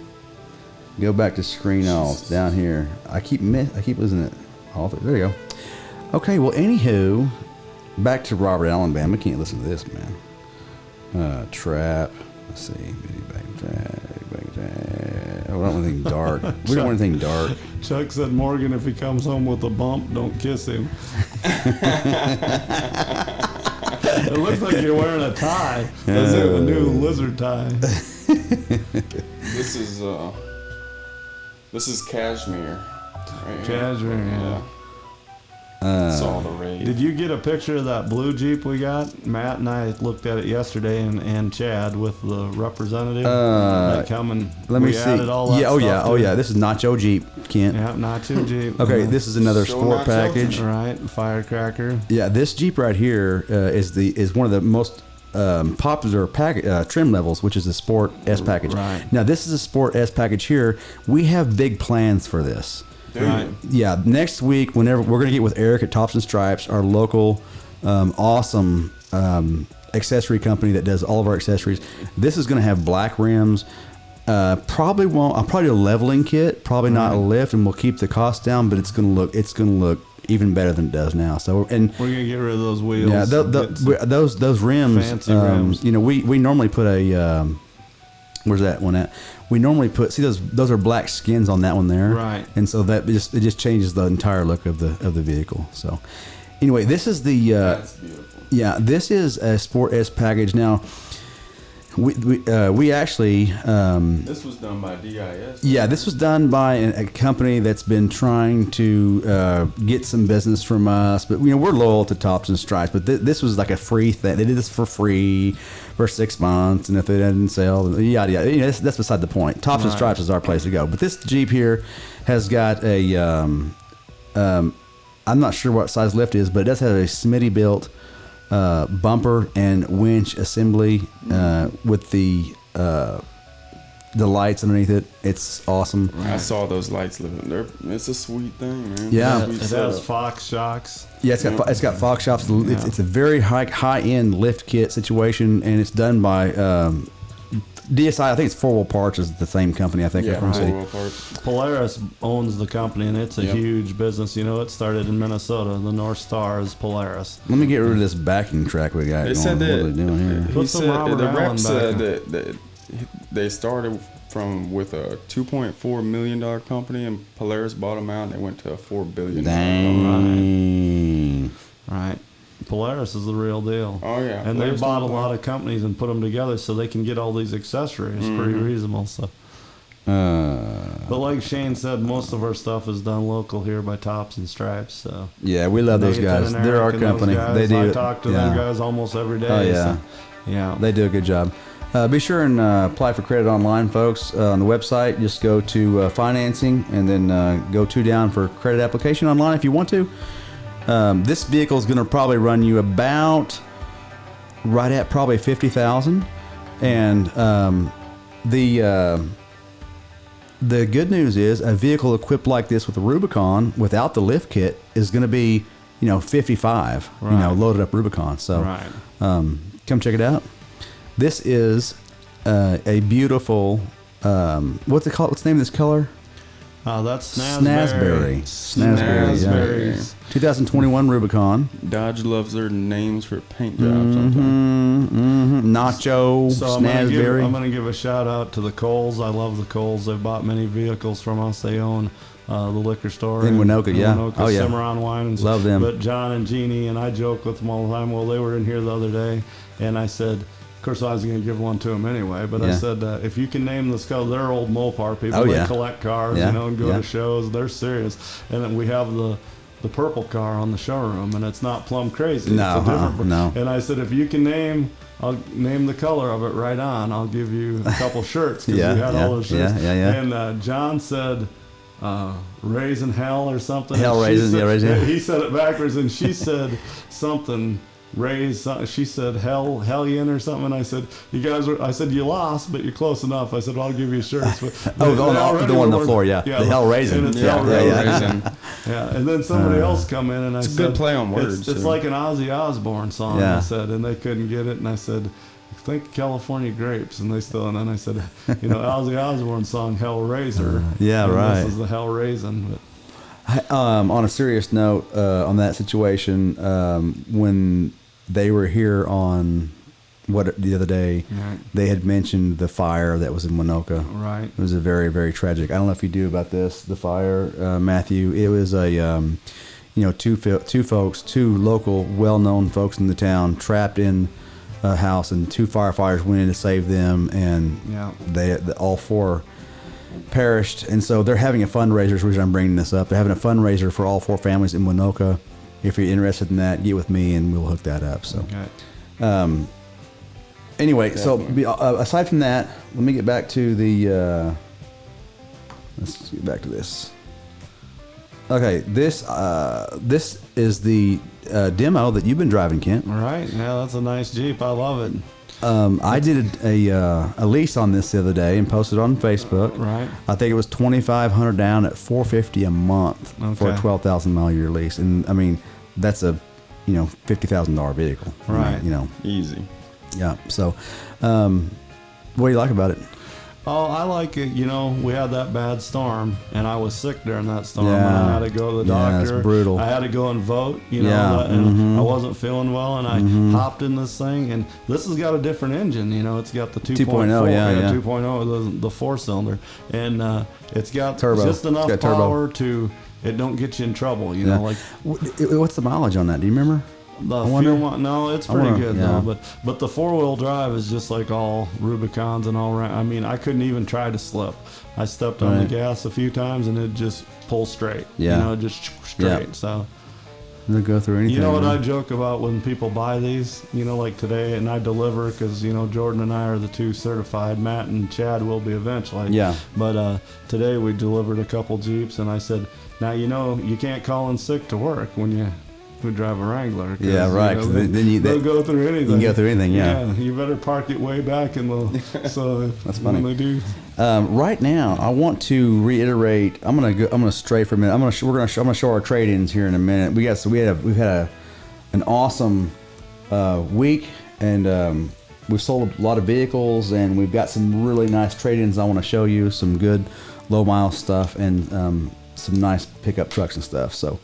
Go back to screen alls down here. I keep losing it. All through. There you go. Okay. Well, anywho, back to Robert Allen Band. We can't listen to this, man. Trap. Let's see. Back. Oh, I don't want anything dark. We don't want anything dark. Chuck said, Morgan, if he comes home with a bump, don't kiss him. It looks like you're wearing a tie. That's it, a new lizard tie. This is cashmere. Right here. Cashmere, yeah. It's all the rage. Did you get a picture of that blue Jeep we got? Matt and I looked at it yesterday, and Chad with the representative. That coming. Let me we see. added all that Yeah. Oh yeah. stuff Oh to yeah. it. This is Nacho Jeep, Kent. Yeah, Nacho Jeep. Okay. This is another Show sport Nacho package. Jeep. Right, firecracker. Yeah. This Jeep right here is one of the most popular trim levels, which is the Sport S package. Right. Now this is a Sport S package here. We have big plans for this. Dude, Right. Yeah, next week, whenever we're gonna get with Eric at Tops and Stripes, our local, awesome accessory company that does all of our accessories. This is gonna have black rims. I'll probably do a leveling kit, probably not a lift, and we'll keep the cost down. But it's gonna look even better than it does now. So and We're gonna get rid of those wheels. yeah, Get some- those rims. fancy rims. You know, we normally put a. Where's that one at? We normally put those are black skins on that one there, Right. And so that it just changes the entire look of the vehicle. So anyway, this is the that's beautiful. yeah, this is a Sport S package. Now we actually This was done by DIS. yeah, this was done by a company that's been trying to get some business from us. But, you know, we're loyal to Tops and Stripes. But this was like a free thing. They did this for free for 6 months. And if it didn't sell, yada, yada. You know, that's beside the point. Tops and Right. Stripes is our place to go. But this Jeep here has got a, I'm not sure what size lift is, but it does have a Smitty built bumper and winch assembly with the lights underneath it. It's awesome. I saw those lights living there. It's a sweet thing, man. Yeah. Sweet It has setup. Fox shocks. Yeah, it's got Fox shops. It's a very high end lift kit situation, and it's done by DSI. I think it's 4 Wheel Parts is the same company. I think. Yeah, Oklahoma City. Four-wheel parts. Polaris owns the company, and it's a Yep. huge business. You know, it started in Minnesota. The North Star is Polaris. Let me get rid of this backing track we got. They going. said What that are they doing here? he Put some said Robert the Allen rep back said in. that they started with a $2.4 million company, and Polaris bought them out, and they went to a $4 billion. Dang. Right. Polaris is the real deal. Oh yeah, And they Polaris bought a does lot of companies and put them together so they can get all these accessories pretty reasonable. So, but like Shane said, most of our stuff is done local here by Tops and Stripes. So Yeah, we love those Nathan guys. and They're our Eric and those company. guys, They do. I talk to them guys almost every day. Oh, yeah. So, yeah. They do a good job. Be sure and apply for credit online, folks. On the website, just go to financing and then go 2 down for credit application online if you want to. This vehicle is going to probably run you about right at probably $50,000, and the good news is a vehicle equipped like this with a Rubicon without the lift kit is going to be 55. Right. Loaded up Rubicon. So Right. come check it out. This is a beautiful. What's it called? What's the name of this color? That's Snazberry. Snazberry. Yeah. Snazberries. 2021 Rubicon. Dodge loves their names for paint jobs. Sometimes. Nacho. So I'm Snazberry. gonna give a shout out to the Coles. I love the Coles. They've bought many vehicles from us. They own the liquor store In Winoka, yeah. Winoka, Oh, yeah. Cimarron Wines. Love them. But John and Jeannie and I joke with them all the time. Well, they were in here the other day, and I said, of course, I was going to give one to them anyway. But I Yeah. said, if you can name this color, they're old Mopar people. Oh, They yeah. collect cars, Yeah, and go yeah. to shows. They're serious. And then we have the purple car on the showroom, and it's not plum crazy. No, it's a different. no. And I said, if you can name. I'll name the color of it right on. I'll give you a couple shirts because Yeah, we had yeah, all those shirts. yeah. And John said, "Raisin Hell" or something. Hell And she Raisin, said- yeah, Raisin. He said it backwards, and she said something. She said Hellion or something. And I said, you guys were. I said you lost, but you're close enough. I said, well, I'll give you shirts. But Oh, they the one already on the were- floor, yeah. The Hell Raisin. and it's Yeah, Hell yeah, Raisin. yeah. Raisin. Yeah, and then somebody else come in and I It's a said, good play on words, It's too. like an Ozzy Osbourne song. Yeah. I said, and they couldn't get it, and I said, think California Grapes, and they still. And then I said, Ozzy Osbourne song Hellraiser. Yeah, and right. This is the Hell Raisin. But, On a serious note, on that situation, when they were here on the other day, Right. they had mentioned the fire that was in Winoka. right. It was a very, very tragic. I don't know if you do about this, the fire, Matthew. It was two local, well-known folks in the town trapped in a house, and 2 firefighters went in to save them, and Yeah. all 4 perished. And so they're having a fundraiser. Is the reason I'm bringing this up. They're having a fundraiser for all 4 families in Winoka. If you're interested in that, get with me and we'll hook that up. So. Okay. Anyway, so aside from that, let me get back to the. Let's get back to this. Okay, this is the demo that you've been driving, Kent. All right. Yeah, that's a nice Jeep. I love it. I did a lease on this the other day and posted on Facebook. Right. I think it was $2,500 down at $450 a month for a Okay. 12,000 mile a year lease, and I mean that's a $50,000 vehicle. Right. Easy. Yeah. So, what do you like about it? Oh, I like it. We had that bad storm, and I was sick during that storm. Yeah. And I had to go to the Yeah, it's doctor. brutal. I had to go and vote. Yeah. And I wasn't feeling well, and I hopped in this thing. And this has got a different engine. It's got the 2.4, 2.0, yeah. 2.0, the 4-cylinder, and it's got Turbo. just enough It's got turbo. power to it don't get you in trouble. Yeah. Like What's the mileage on that? Do you remember? the wonder- fuel. No, it's pretty wonder, good yeah. though. But the 4-wheel drive is just like all Rubicons and all. I mean, I couldn't even try to slip. I stepped on the Right. gas a few times and it just pulls straight. Yeah. Just straight. Yeah. So Doesn't go through anything. you know what huh? I joke about when people buy these? Like today, and I deliver because Jordan and I are the 2 certified. Matt and Chad will be eventually. Yeah. But today we delivered a couple Jeeps, and I said, now you can't call in sick to work when you who drive a Wrangler. 'Cause, Yeah, right, 'cause they'll go through anything. You can go through anything, yeah. You better park it way back in the. So That's funny. When they do. Right now, I want to reiterate. I'm gonna stray for a minute. I'm gonna show our trade-ins here in a minute. We've had an awesome week, and we've sold a lot of vehicles, and we've got some really nice trade-ins. I want to show you some good low mile stuff and some nice pickup trucks and stuff. So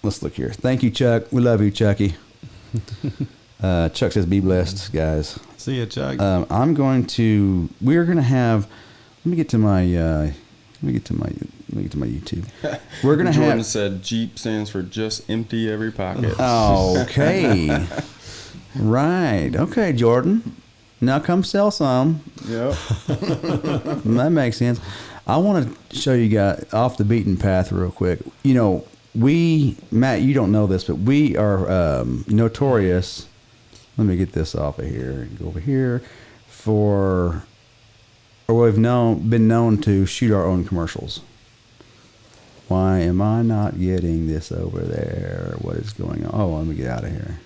let's look here. Thank you, Chuck. We love you, Chucky. Chuck says, "Be blessed, guys." See ya, Chuck. We're gonna have. Let me get to my YouTube. We're gonna Jordan have. said Jeep stands for just empty every pocket. Okay. Right. Okay, Jordan. Now come sell some. Yep. That makes sense. I want to show you guys off the beaten path real quick. You know, Matt, you don't know this, but we are notorious. Let me get this off of here and go over here we've been known to shoot our own commercials. Why am I not getting this over there? What is going on? Oh, let me get out of here.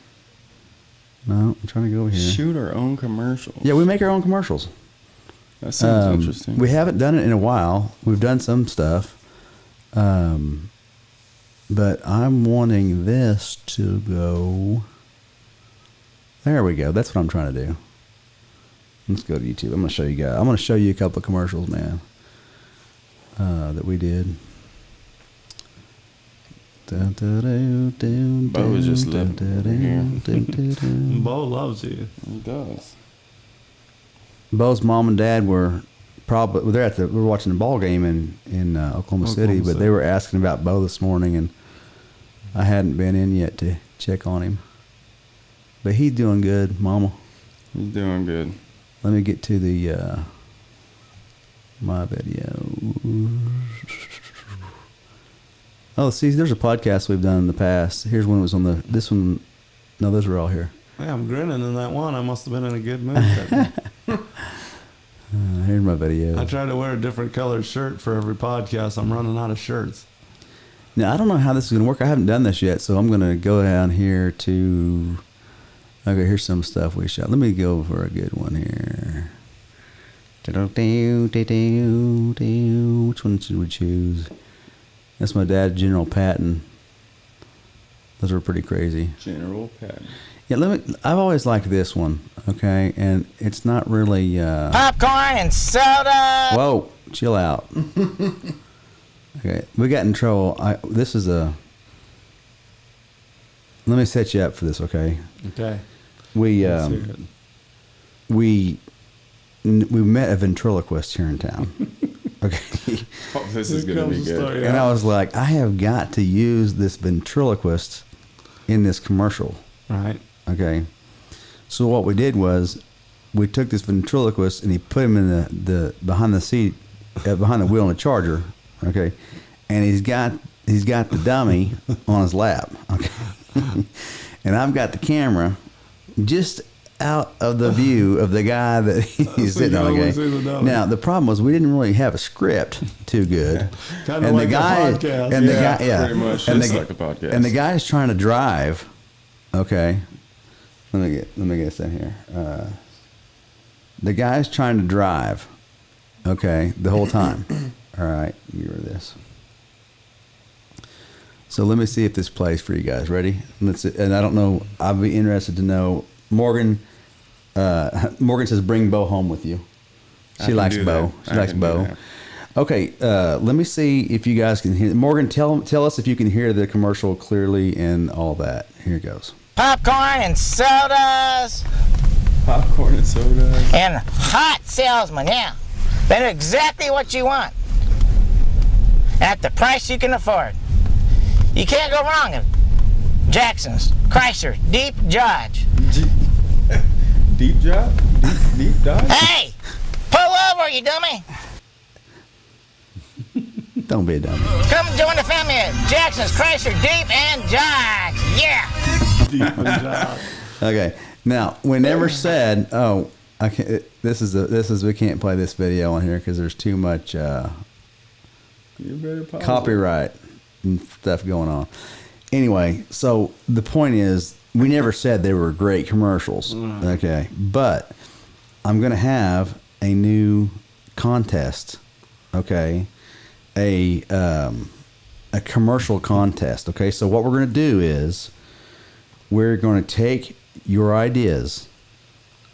No, I'm trying to go over here. Shoot our own commercials. Yeah, we make our own commercials. That sounds interesting. We haven't done it in a while. We've done some stuff. But I'm wanting this to go. There we go. That's what I'm trying to do. Let's go to YouTube. I'm going to show you guys. I'm going to show you a couple of commercials, man, that we did. Bo is just living here. Bo loves you. He does. Bo's mom and dad were probably we were watching the ball game in Oklahoma City, but they were asking about Bo this morning, and I hadn't been in yet to check on him. But he's doing good, Mama. He's doing good. Let me get to the my video. Oh, see, there's a podcast we've done in the past. Here's one. It was on this one. No, those are all here. Yeah, I'm grinning in that one. I must have been in a good mood that day. Here's my video. I try to wear a different colored shirt for every podcast. I'm running out of shirts. Now, I don't know how this is going to work. I haven't done this yet, so I'm going to go down here to... Okay, here's some stuff we shot. Let me go for a good one here. Which one should we choose? That's my dad, General Patton. Those were pretty crazy. General Patton. Yeah, I've always liked this one, okay? And it's not really... Popcorn and soda! Whoa, chill out. Okay, we got in trouble. This is a... Let me set you up for this, okay? Okay. We met a ventriloquist here in town. Okay. Oh, this is going to be good. Story, And I was like, I have got to use this ventriloquist in this commercial. Right. Okay. So what we did was we took this ventriloquist and he put him in the behind the seat, behind the wheel in a Charger. Okay. And he's got the dummy on his lap. Okay. And I've got the camera just out of the view of the guy that he's sitting on. Okay. Now the problem was we didn't really have a script too good, Kind of like a podcast. and the Yeah, guy, yeah, pretty much and just like a podcast. and the guy is trying to drive. Okay, let me get this in here. The guy's trying to drive. Okay, the whole time. All right, give me this. So let me see if this plays for you guys. Ready? And I don't know. I'd be interested to know. Morgan says, "Bring Bo home with you." She likes Bo. She likes Bo. Okay. Let me see if you guys can hear. Morgan, tell us if you can hear the commercial clearly and all that. Here it goes. Popcorn and sodas! Popcorn and soda. And hot salesman, yeah. They know exactly what you want. At the price you can afford. You can't go wrong at Jackson's, Chrysler, Deep Dodge. Deep job? Deep dive? Hey! Pull over, you dummy! Don't be a dummy. Come join the family at Jackson's, Chrysler, Deep and Dodge. Yeah! Okay. Now, we never said, "Oh, I can't." We can't play this video on here because there's too much You better pause copyright and stuff going on. Anyway, so the point is, we never said they were great commercials. Okay, but I'm gonna have a new contest. Okay, a commercial contest. Okay, so what we're gonna do is we're gonna take your ideas.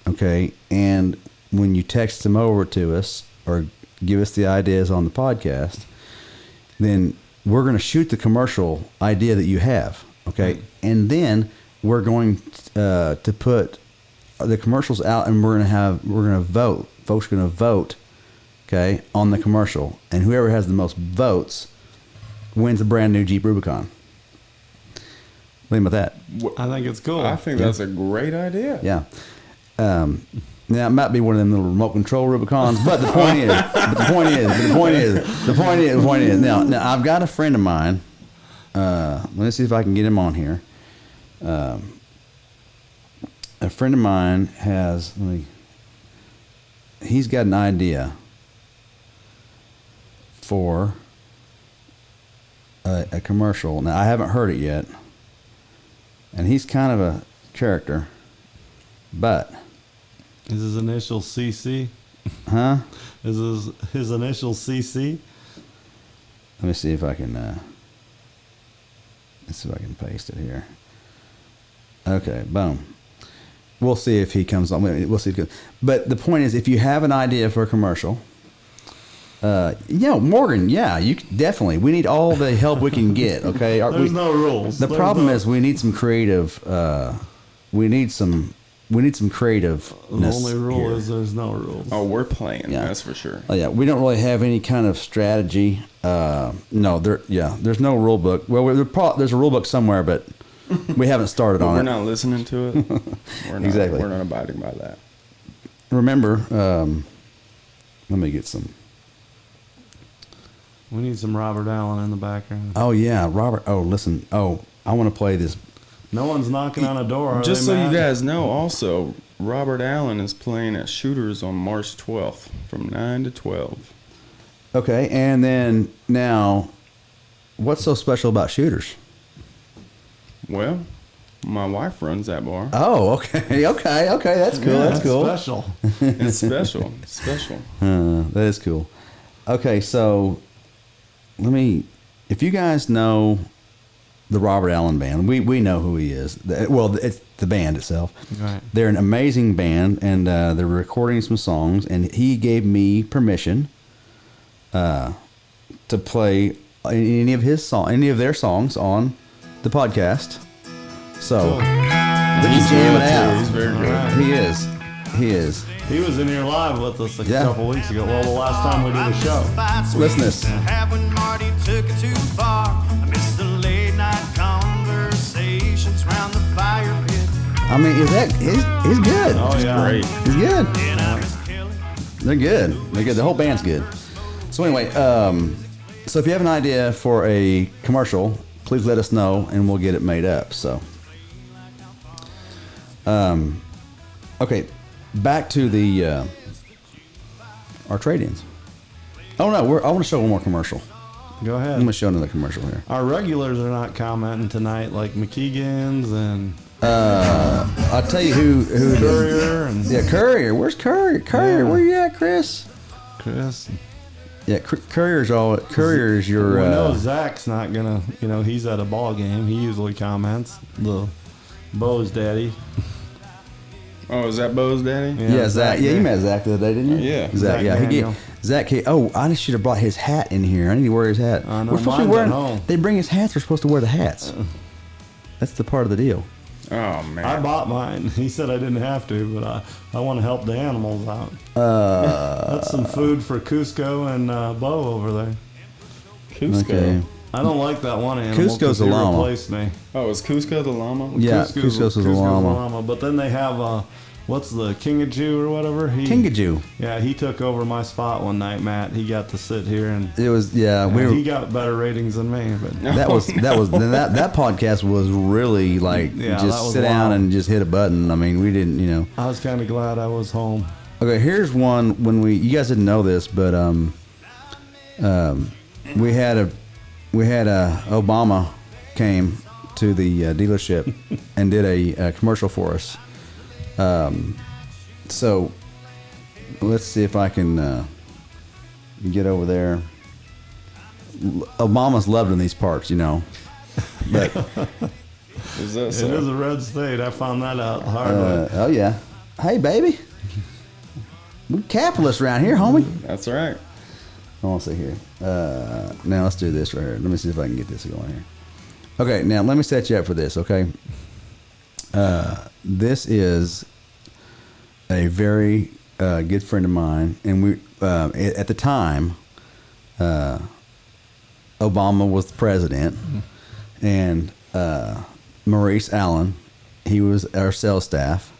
Okay, and when you text them over to us or give us the ideas on the podcast, then we're going to shoot the commercial idea that you have. Okay, and then we're going to put the commercials out, and we're going to vote. Folks are going to vote. Okay, on the commercial, and whoever has the most votes wins a brand new Jeep Rubicon. What do you think about that? I think it's cool. I think that's a great idea. Yeah. Now it might be one of them little remote control Rubicons, but the point is. Now I've got a friend of mine. Let me see if I can get him on here. A friend of mine has. He's got an idea for a commercial. Now I haven't heard it yet, and he's kind of a character, but. Is his initial CC? Huh? Is his initial CC? Let me see if I can. Let's see if I can paste it here. Okay, boom. We'll see if he comes on. We'll see if he comes. But the point is, if you have an idea for a commercial, Morgan, you definitely. We need all the help we can get. Okay. There's no rules. The problem is we need some creative. We need some creativeness. The only rule here. is there's no rules. Oh, we're playing. Yeah. That's for sure. Oh, yeah, we don't really have any kind of strategy. There's no rule book. Well, there's a rule book somewhere, but we haven't started on We're it. not listening to it. We're not, Exactly. We're not abiding by that. Remember, let me get some. We need some Robert Allen in the background. Oh yeah, Robert. Oh, listen. Oh, I want to play this. No one's knocking on a door. Are Just they, so Matt? you guys know, also, Robert Allen is playing at Shooters on March 12th from 9 to 12. Okay, and then now, what's so special about Shooters? Well, my wife runs that bar. Oh, okay. That's cool. Yeah, that's cool. Special. It's special. It's special. That is cool. Okay, so if you guys know the Robert Allen Band, we know who he is. It's the band itself. Right. They're an amazing band, and they're recording some songs, and he gave me permission to play any of their songs on the podcast. So Cool. we can jam it out. He's very good. Alright. He is. He was in here live with us a Yeah. couple weeks ago. Well, the last time we did a show. Listen to this. Have when Marty took it too far. I miss the late night conversations round the fire pit. I mean, he's good. Oh yeah. Great. He's good. And I miss Kelly. They're good. The whole band's good. So anyway, so if you have an idea for a commercial, please let us know and we'll get it made up. So, okay, back to the our trade-ins. Oh no, I want to show one more commercial. Go I'm ahead. gonna show another commercial here. Our regulars are not commenting tonight, like McKeegan's and I'll tell you who Courier and Courier. Where's Courier? Courier, Yeah. where you at, Chris? Chris. Yeah, Courier's your. We know Zach's not gonna. He's at a ball game. He usually comments. The Bo's daddy. Oh, is that Bo's daddy? Yeah, Zach. Yeah, you met Zach the other day, didn't you? Yeah. Zach. Zach Yeah, Daniel. Zach. Oh, I should have brought his hat in here. I need to wear his hat. I know, We're supposed to be mine's wearing. at home. They bring his hats. We're supposed to wear the hats. That's the part of the deal. Oh, man. I bought mine. He said I didn't have to, but I want to help the animals out. That's some food for Cusco and Bo over there. Cusco. Okay. I don't like that one animal. Cusco's 'cause a he llama. replaced me. Oh, is Cusco the llama? Yeah, Cusco's a llama. But then they have what's the Kingaju or whatever? Kingaju. Yeah, he took over my spot one night, Matt. He got to sit here and It was he got better ratings than me. But that podcast was really like Yeah, that just was sit down wild. and just hit a button. I mean, we didn't, I was kind of glad I was home. Okay, here's one when you guys didn't know this, but we had Obama came to the dealership and did a commercial for us. So let's see if I can get over there. Obama's loved in these parts, you know. But Is that It so? is a red state. I found that out the hard way. oh yeah, hey baby, we capitalists around here, homie. That's right. I want to see here. Now let's do this right here. Let me see if I can get this going here. Okay, now let me set you up for this. Okay, this is a very good friend of mine, and we at the time, Obama was the president, and Maurice Allen, he was our sales staff.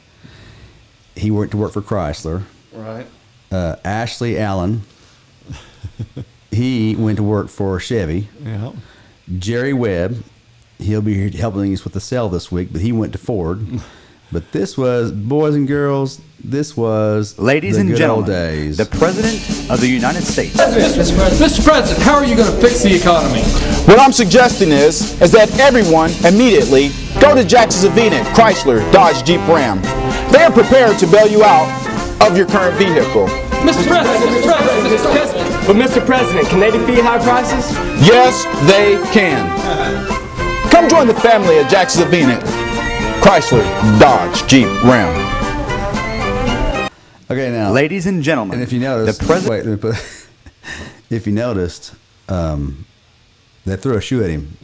He went to work for Chrysler. Right. Ashley Allen, he went to work for Chevy. Yeah. Jerry Webb, he'll be helping us with the sale this week, but he went to Ford. But this was, boys and girls, this was Ladies the and good gentlemen, old days. the President of the United States. Mr. President, how are you going to fix the economy? What I'm suggesting is that everyone immediately go to Jackson Savina, Chrysler, Dodge, Jeep, Ram. They are prepared to bail you out of your current vehicle. Mr. President, But Mr. President, can they defeat high prices? Yes, they can. Come join the family at Jackson Savina, Chrysler, Dodge, Jeep, Ram. Okay, now, Ladies and gentlemen, and if you noticed, the President. wait, let me put, if you noticed, they threw a shoe at him.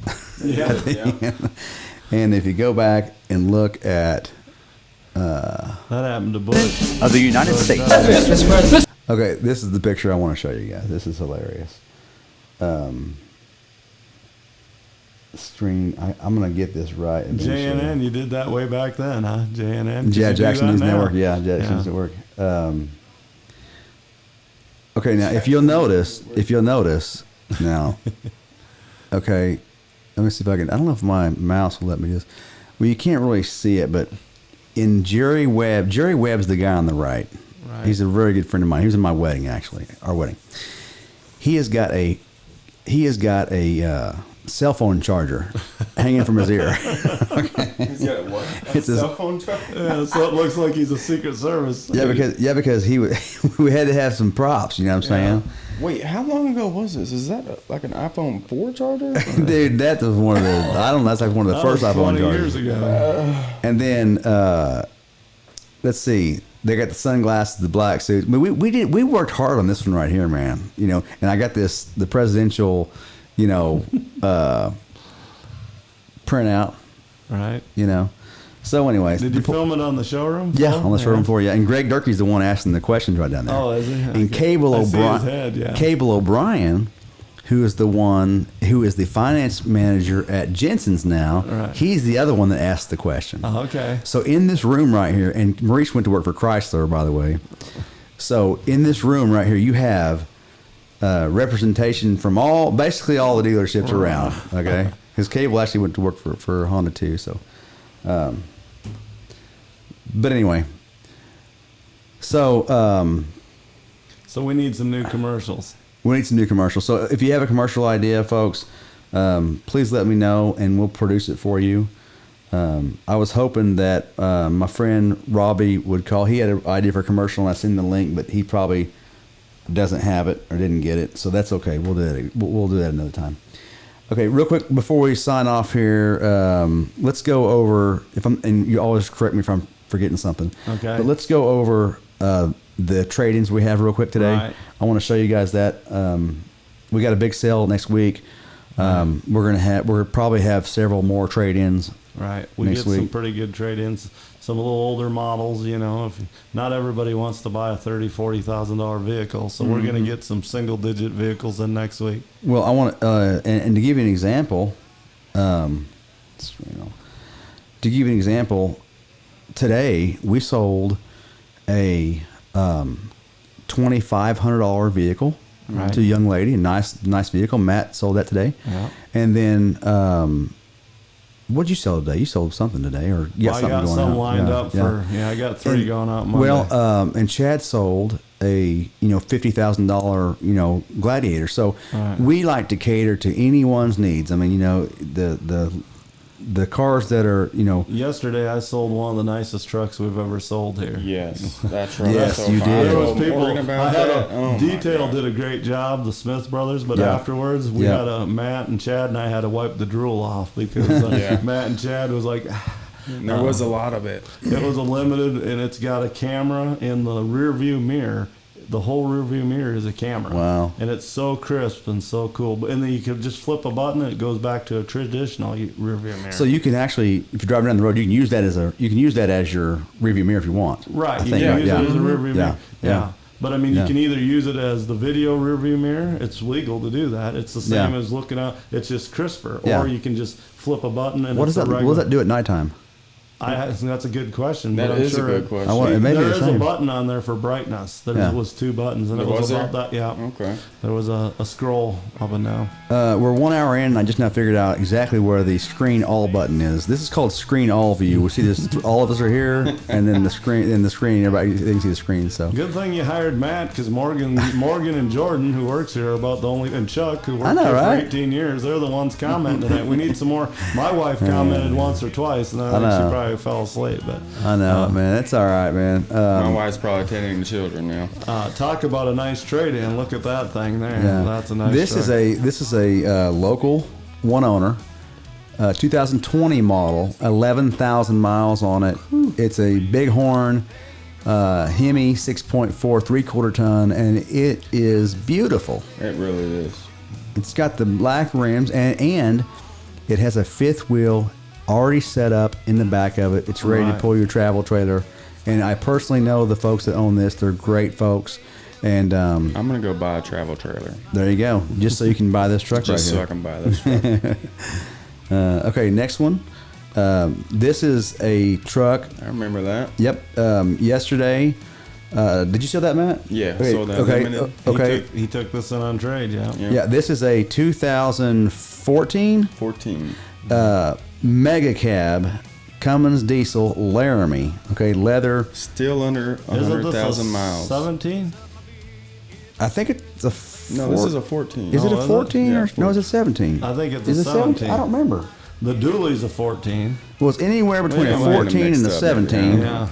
Yeah. And if you go back and look at, That happened to Bush. of the United States. okay, this is the picture I want to show you guys. This is hilarious. Stream. I'm gonna get this right. JNN, you did that way back then, huh? JNN. Could Yeah, you do Jackson that News now? Network. Yeah, Jackson News Network. Okay, now if you'll notice now, okay, let me see if I can. I don't know if my mouse will let me do this. Well, you can't really see it, but in Jerry Webb's the guy on the right. Right. He's a very good friend of mine. He was in my wedding, actually, our wedding. He has got a cell phone charger hanging from his ear. He's got what? It's a cell phone charger? Yeah, so it looks like he's a Secret Service. because he we had to have some props. You know what I'm saying? Wait, how long ago was this? Is that like an iPhone 4 charger? Dude, that was one of the. I don't know. That's like one of the That first was iPhone 20 chargers. years ago. And then let's see. They got the sunglasses, the black suits. I mean, we worked hard on this one right here, man. You know, and I got the presidential, you know, printout. Right. You know. So, anyways, Did you film it on the showroom Yeah, floor? on the showroom floor. Yeah, and Greg Durkee's the one asking the questions right down there. Oh, is he? And Okay. Cable I see his O'Brien. head, yeah. Cable O'Brien, who is the finance manager at Jensen's now. Right. He's the other one that asked the question. Oh, okay. So in this room right here, and Maurice went to work for Chrysler, by the way. So in this room right here, you have representation from basically all the dealerships around. Okay, because Cable actually went to work for Honda too. So, but anyway, so So we need some new commercials. we need some new commercials. So if you have a commercial idea, folks, please let me know and we'll produce it for you. I was hoping that my friend Robbie would call. He had an idea for a commercial, and I sent him the link, but he probably doesn't have it or didn't get it. So that's okay. We'll do that. We'll do that another time. Okay, real quick before we sign off here, let's go over and you always correct me if I'm forgetting something. Okay. But let's go over the trade-ins we have real quick today. Right. I want to show you guys that. We got a big sale next week. We'll probably have several more trade-ins. Right. We Next get some week. pretty good trade-ins. Some little older models, you know. If not everybody wants to buy a $30,000-$40,000 vehicle, so we're going to get some single-digit vehicles in next week. Well, I want and to give you an example, today we sold a $2,500 vehicle Right. to a young lady, a nice vehicle. Matt sold that today, Yeah. and then what'd you sell today? You sold something today, or you got I something got going some out? lined Yeah, up yeah. for, I got three And- going out Monday. Well, and Chad sold a $50,000 Gladiator. So Right. we like to cater to anyone's needs. I mean, the the cars that are, Yesterday, I sold one of the nicest trucks we've ever sold here. Yes, that's right. Yes, So you if I did. There was told people. Morgan about I had that, oh my Detail God. did a great job, the Smith brothers. But Yeah. afterwards, we Yeah. had Matt and Chad, and I had to wipe the drool off because Yeah. Matt and Chad was like, There was a lot of it. it was a limited, and it's got a camera in the rear view mirror. The whole rear view mirror is a camera. Wow. And it's so crisp and so cool. And then you could just flip a button and it goes back to a traditional rear view mirror. So you can actually, if you're driving down the road, you can use that as your rearview mirror if you want. Right, I you think, can right? use Yeah. it as a rear view mirror. Yeah. Yeah. But I mean, Yeah. you can either use it as the video rear view mirror. It's legal to do that. It's the same Yeah. as looking out. It's just crisper. Yeah. Or you can just flip a button and What it's does that? a What regular. does that do at nighttime? That's a good question. That but I'm is sure a good question. I want. It may be There the is a same. button on there for brightness. There Yeah. was 2 buttons, and it Was was about there? that. Yeah. Okay. There was a scroll up and down. We're 1 hour in, and I just now figured out exactly where the screen all button is. This is called screen all view. We see this. All of us are here, and then the screen. Everybody they can see the screen. So Good thing you hired Matt, because Morgan and Jordan, who works here, are about the only, and Chuck, who worked know, here right? for 18 years, they're the ones commenting tonight. We need some more. My wife commented once or twice, and I think know. she probably fell asleep. But I know, man. That's all right, man. My wife's probably tending the children now. talk about a nice trade-in. Look at that thing there. Yeah. That's a nice. This truck. is a local, one owner, 2020 model, 11,000 miles on it. It's a Bighorn Hemi 6.4 3/4 ton, and it is beautiful. It really is. It's got the black rims, and it has a fifth wheel already set up in the back of it. It's ready to Right. pull your travel trailer. And I personally know the folks that own this. They're great folks. And I'm gonna go buy a travel trailer there you go. Just so you can buy this truck just so I right can buy this truck. here. Okay, next one. This is a truck. I remember that. Yep. Yesterday. Did you see that, Matt? Yeah, Okay. saw that Okay. limited. Okay. He took this in on trade. Yeah. Yeah. This is a 2014 14. Mega Cab Cummins diesel Laramie. Okay, leather. Still under Isn't this a 100,000 miles. 17? I think it's a. No, this is a 14. Is it Oh, a is it? 14 Yeah, or no? Is it 17? I think it's Is a it 17? 17. I don't remember. The dually's a 14. Well, it's anywhere between Yeah, a I might have 14 and a mixed up, 17. Yeah.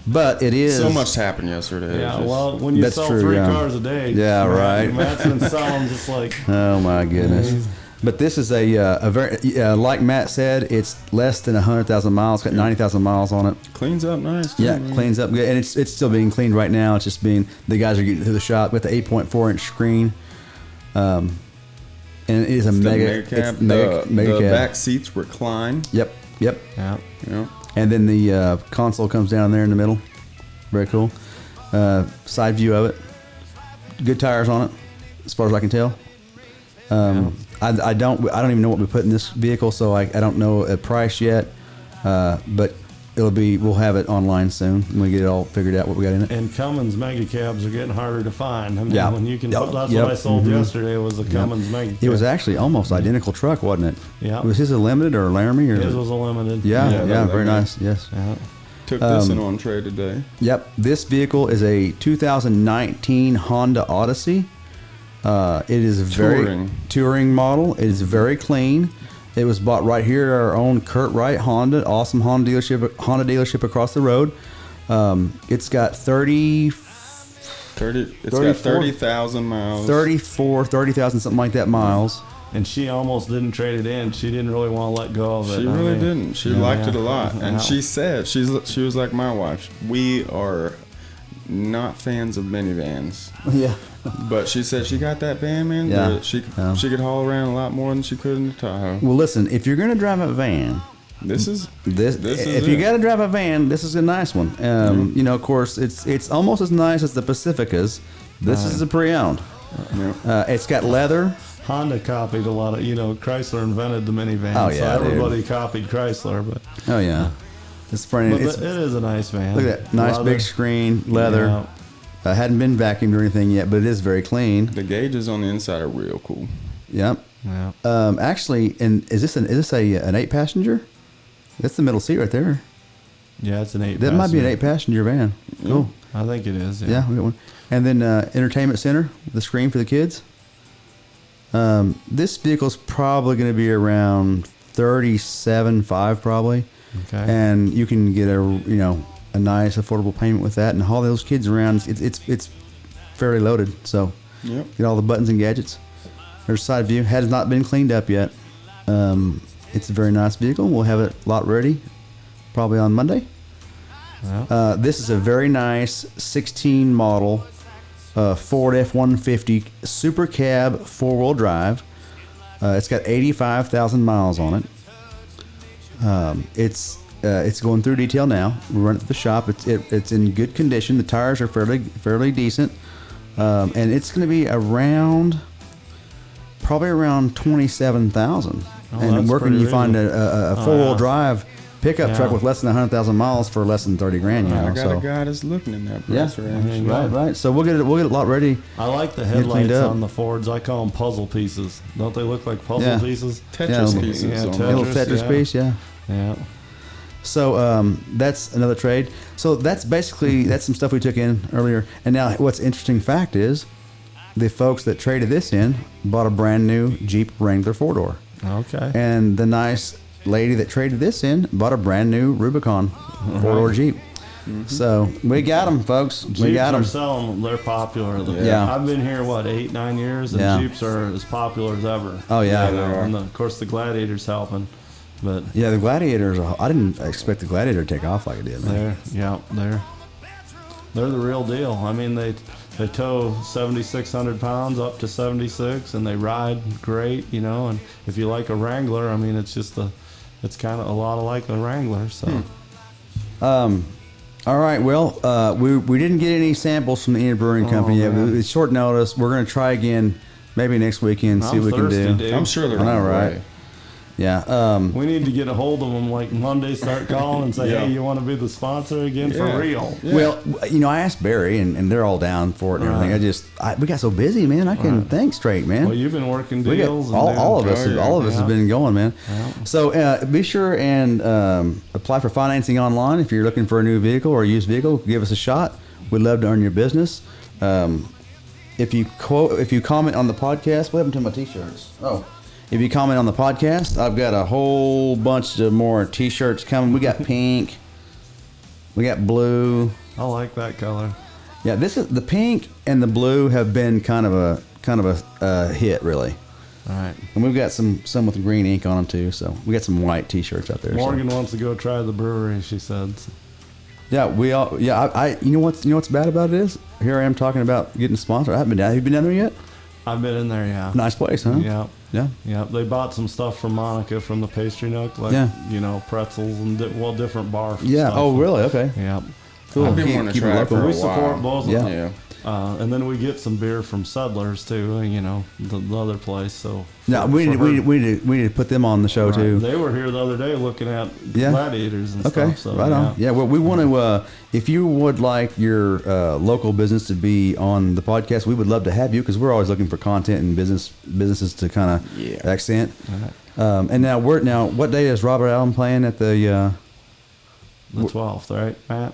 But it is So much happened yesterday. It's Yeah, just- well, when you That's sell true, 3 yeah. cars a day, Yeah, right. Matt's been selling just like Oh my goodness! But this is a very like Matt said, it's less than 100,000 miles. Got 90,000 miles on it. cleans up nice. Too, Yeah, man. cleans up good, and it's still being cleaned right now. It's just being the guys are getting to the shop with the 8.4-inch screen, and it is a The mega cab. it's mega the cab. back seats recline. Yep. You know, And then the console comes down there in the middle. Very cool. Side view of it. Good tires on it, as far as I can tell. I don't even know what we put in this vehicle, so I don't know a price yet. But we'll have it online soon when we get it all figured out what we got in it. and Cummins mega cabs are getting harder to find. I mean, Yeah. when you can, Yep. that's Yep. what I sold Mhm. yesterday was a Cummins mega. It was cab. actually almost identical truck, wasn't it? Yeah. Was his a limited or a Laramie? Or His was a limited. yeah, Yeah, yeah, that very was- nice. Yes. Yeah. took this in on trade today. Yep. This vehicle is a 2019 Honda Odyssey. It is a very touring model. It is very clean. It was bought right here at our own Kurt Wright Honda, awesome Honda dealership across the road. It's got 30,000 miles. 30,000, something like that miles. And she almost didn't trade it in. She didn't really want to let go of it. She I really mean, didn't. She yeah. liked it a lot, and Yeah. she said she was like my wife. We are not fans of minivans, Yeah. but she said she got that van, man. Yeah. that she could haul around a lot more than she could in the Tahoe. Well, listen, if you're going to drive a van, This is if you it. got to drive a van, this is a nice one. You know, of course, it's almost as nice as the Pacificas. This is a pre-owned. It's got leather. Honda copied a lot of, Chrysler invented the minivan. Oh, yeah, so dude. everybody copied Chrysler, but Oh yeah, it's funny. but It's, it is a nice van. look at that nice Leather. big screen, leather. Hadn't been vacuumed or anything yet, but it is very clean. The gauges on the inside are real cool. Yep. Yeah. Actually, and is this an 8-passenger? That's the middle seat right there. Yeah, it's an 8. That might be an 8-passenger van. Cool. I think it is. Yeah, we got one. And then entertainment center, the screen for the kids. This vehicle's probably going to be around $37,500 probably. Okay. And you can get a nice affordable payment with that, and haul those kids around. It's fairly loaded, so get all the buttons and gadgets. There's side view. Has not been cleaned up yet. It's a very nice vehicle. We'll have it lot ready probably on Monday. This is a very nice 16 model Ford F-150 Super Cab 4-wheel drive. It's got 85,000 miles on it. It's going through detail now. We're running it to the shop. It's in good condition. The tires are fairly decent, and it's going to be probably around 27,000. And where can you find a 4-wheel drive pickup truck with less than 100,000 miles for less than $30,000? I got a guy that's looking in that price range. Right. So we'll get it a lot ready. I like the headlights on the Fords. I call them puzzle pieces. Don't they look like puzzle pieces? Tetris pieces. Yeah, Little Tetris piece, yeah. So that's another trade. So that's some stuff we took in earlier. And now what's interesting fact is the folks that traded this in bought a brand new Jeep Wrangler 4-door. Okay. And the nice lady that traded this in bought a brand new Rubicon 4-door Jeep. So we got them, folks. We got them. Jeeps are selling. They're popular. Yeah. I've been here 8-9 years, and Jeeps are as popular as ever. Oh yeah. And of course the Gladiator's helping. But yeah, the Gladiators. I didn't expect the Gladiator to take off like it did, man. They're the real deal. I mean, they tow 7,600 pounds up to 76, and they ride great, And if you like a Wrangler, I mean, it's kind of a lot like a Wrangler. So. All right. Well, we didn't get any samples from the Enid Brewing Company yet. It's short notice. We're going to try again maybe next weekend. See what we can do. Dude. I'm sure they're on the way. Yeah. We need to get a hold of them like Monday, start calling and say, hey, you want to be the sponsor again for real? Yeah. Well, I asked Barry, and they're all down for it and everything. We got so busy, man. I couldn't think straight, man. Well, you've been working deals. All of us have been going, man. Yeah. So be sure and apply for financing online if you're looking for a new vehicle or a used vehicle. Give us a shot. We'd love to earn your business. If you comment on the podcast, what happened to my T-shirts? Oh. If you comment on the podcast, I've got a whole bunch of more T-shirts coming. We got pink, we got blue. I like that color. Yeah, this is the pink and the blue have been kind of a hit, really. All right. And we've got some with green ink on them too. So we got some white T-shirts out there. Morgan wants to go try the brewery. She said. Yeah, we all. Yeah, I. You know what's bad about it is here I am talking about getting sponsored. I haven't been down. Have you been down there yet? I've been in there, yeah. Nice place, huh? Yeah. Yeah. Yeah. They bought some stuff from Monica from the Pastry Nook, pretzels and different bar stuff. Yeah. Oh, really? Okay. Yeah. Cool. I've been wanting to try it for a while. We support both of them. Yeah. And then we get some beer from Settlers too, the other place. So no, we need to put them on the show too. They were here the other day looking at Gladiators and stuff. So, right on. Yeah, well, we want to. If you would like your local business to be on the podcast, we would love to have you because we're always looking for content and businesses to kind of accent. Right. And now what day is Robert Allen playing at the 12th, right, Matt?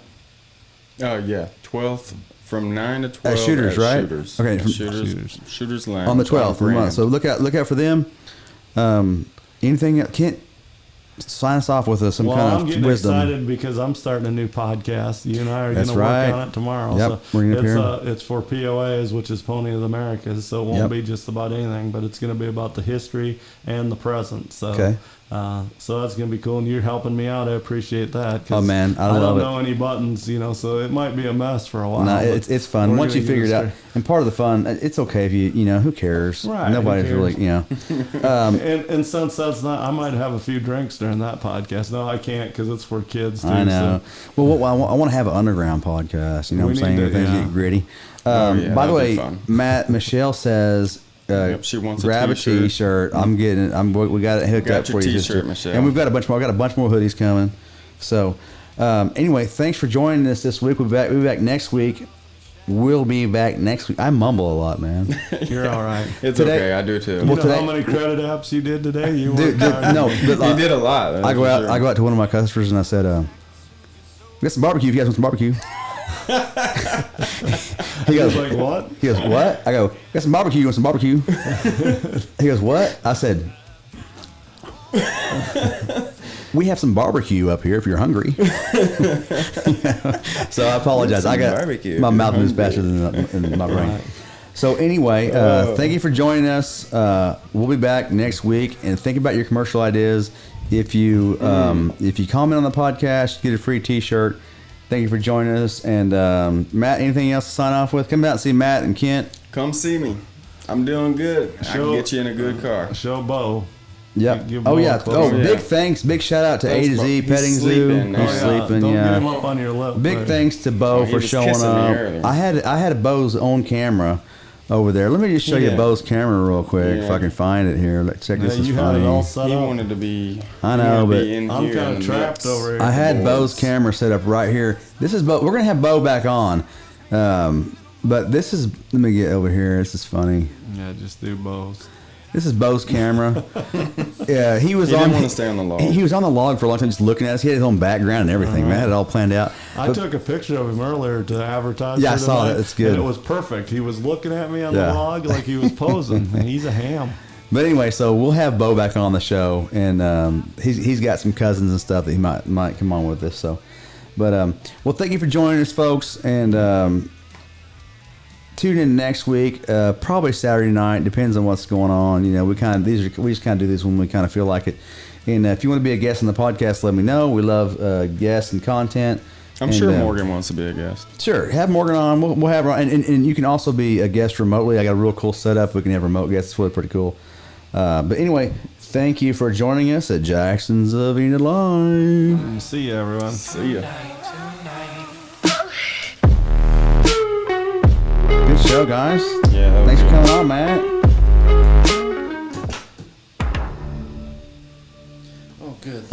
Yeah, 12th. From 9 to 12 at Shooters, right? Shooters. Okay, Shooters Lounge on the 12th of the month. So look out for them. Anything Kent, sign us off with some kind of wisdom. I'm getting excited because I'm starting a new podcast. You and I are going to work on it tomorrow. Yep, so it's for POAs, which is Pony of the Americas. So it won't be just about anything, but it's going to be about the history and the present. So. So that's going to be cool, and you're helping me out. I appreciate that. Oh, man, I don't love know any buttons, so it might be a mess for a while. No, it's fun. Once you figure it out, and part of the fun, it's okay if you who cares? Right. Nobody's really, and since that's not, I might have a few drinks during that podcast. No, I can't because it's for kids too. I know. So. Well, I want to have an underground podcast. You know what I'm saying? Where things get gritty. By the way, Michelle says. She wants grab a T-shirt. I'm getting it. We got it hooked up for you, T-shirt, Michelle. And we've got a bunch more. I got a bunch more hoodies coming. So, anyway, thanks for joining us this week. We'll be back next week. We'll be back next week. I mumble a lot, man. You're all right. It's okay. I do too. You know how many credit apps you did today? You no, but you did a lot. I go out to one of my customers and I said, "We got some barbecue. If you guys want some barbecue." He goes, like, what? He goes, what? I go, got some barbecue. You want some barbecue? He goes, what? I said, We have some barbecue up here if you're hungry. So I apologize. I got barbecue my if mouth you're moves faster than my brain. So anyway, thank you for joining us. We'll be back next week, and think about your commercial ideas. If you comment on the podcast, you get a free T-shirt. Thank you for joining us. And Matt, anything else to sign off with? Come out and see Matt and Kent. Come see me. I'm doing good. I can get you in a good car. Show Bo. Yep. Give Oh Bo yeah. a close. Oh, Yeah. big thanks. Big shout out to A to Z He's Petting Zoo. sleeping now. He's Oh, yeah. sleeping. Don't Yeah. get him up on your lip. Big buddy. thanks to Bo he for was showing kissing me up. earlier. I had Bo's own camera over there. Let me just show you Yeah. Bo's camera real quick if Yeah. I can find it here. Let's check Yeah, this. Is you had funny. it all set He up. wanted to be. I he know, wanted to but be in I'm here kind in of the trapped mix. over here. I had Boys. Bo's camera set up right here. This is Bo. We're gonna have Bo back on, but this is. Let me get over here. This is funny. Yeah, just do Bo's. This is Bo's camera. Yeah, he was He on. didn't want to stay on the log. He was on the log for a long time, just looking at us. He had his own background and everything. Man, I had it all planned out. I But- took a picture of him earlier to advertise. Yeah, for I saw tonight, that. It's good. And it was perfect. He was looking at me on Yeah. the log like he was posing. And he's a ham. But anyway, so we'll have Bo back on the show, and he's got some cousins and stuff that he might come on with us. So, but well, thank you for joining us, folks, and tune in next week, probably Saturday night. Depends on what's going on. You know, we just kind of do this when we kind of feel like it. And if you want to be a guest on the podcast, let me know. We love guests and content. I'm And, sure Morgan wants to be a guest. Sure, have Morgan on. We'll have her on, and you can also be a guest remotely. I got a real cool setup. We can have remote guests. It's really pretty cool. But anyway, thank you for joining us at Jackson's Avena Live. See you, everyone. See ya. Good show, guys. Yeah, that was Thanks for good. coming on, Matt. Oh, good.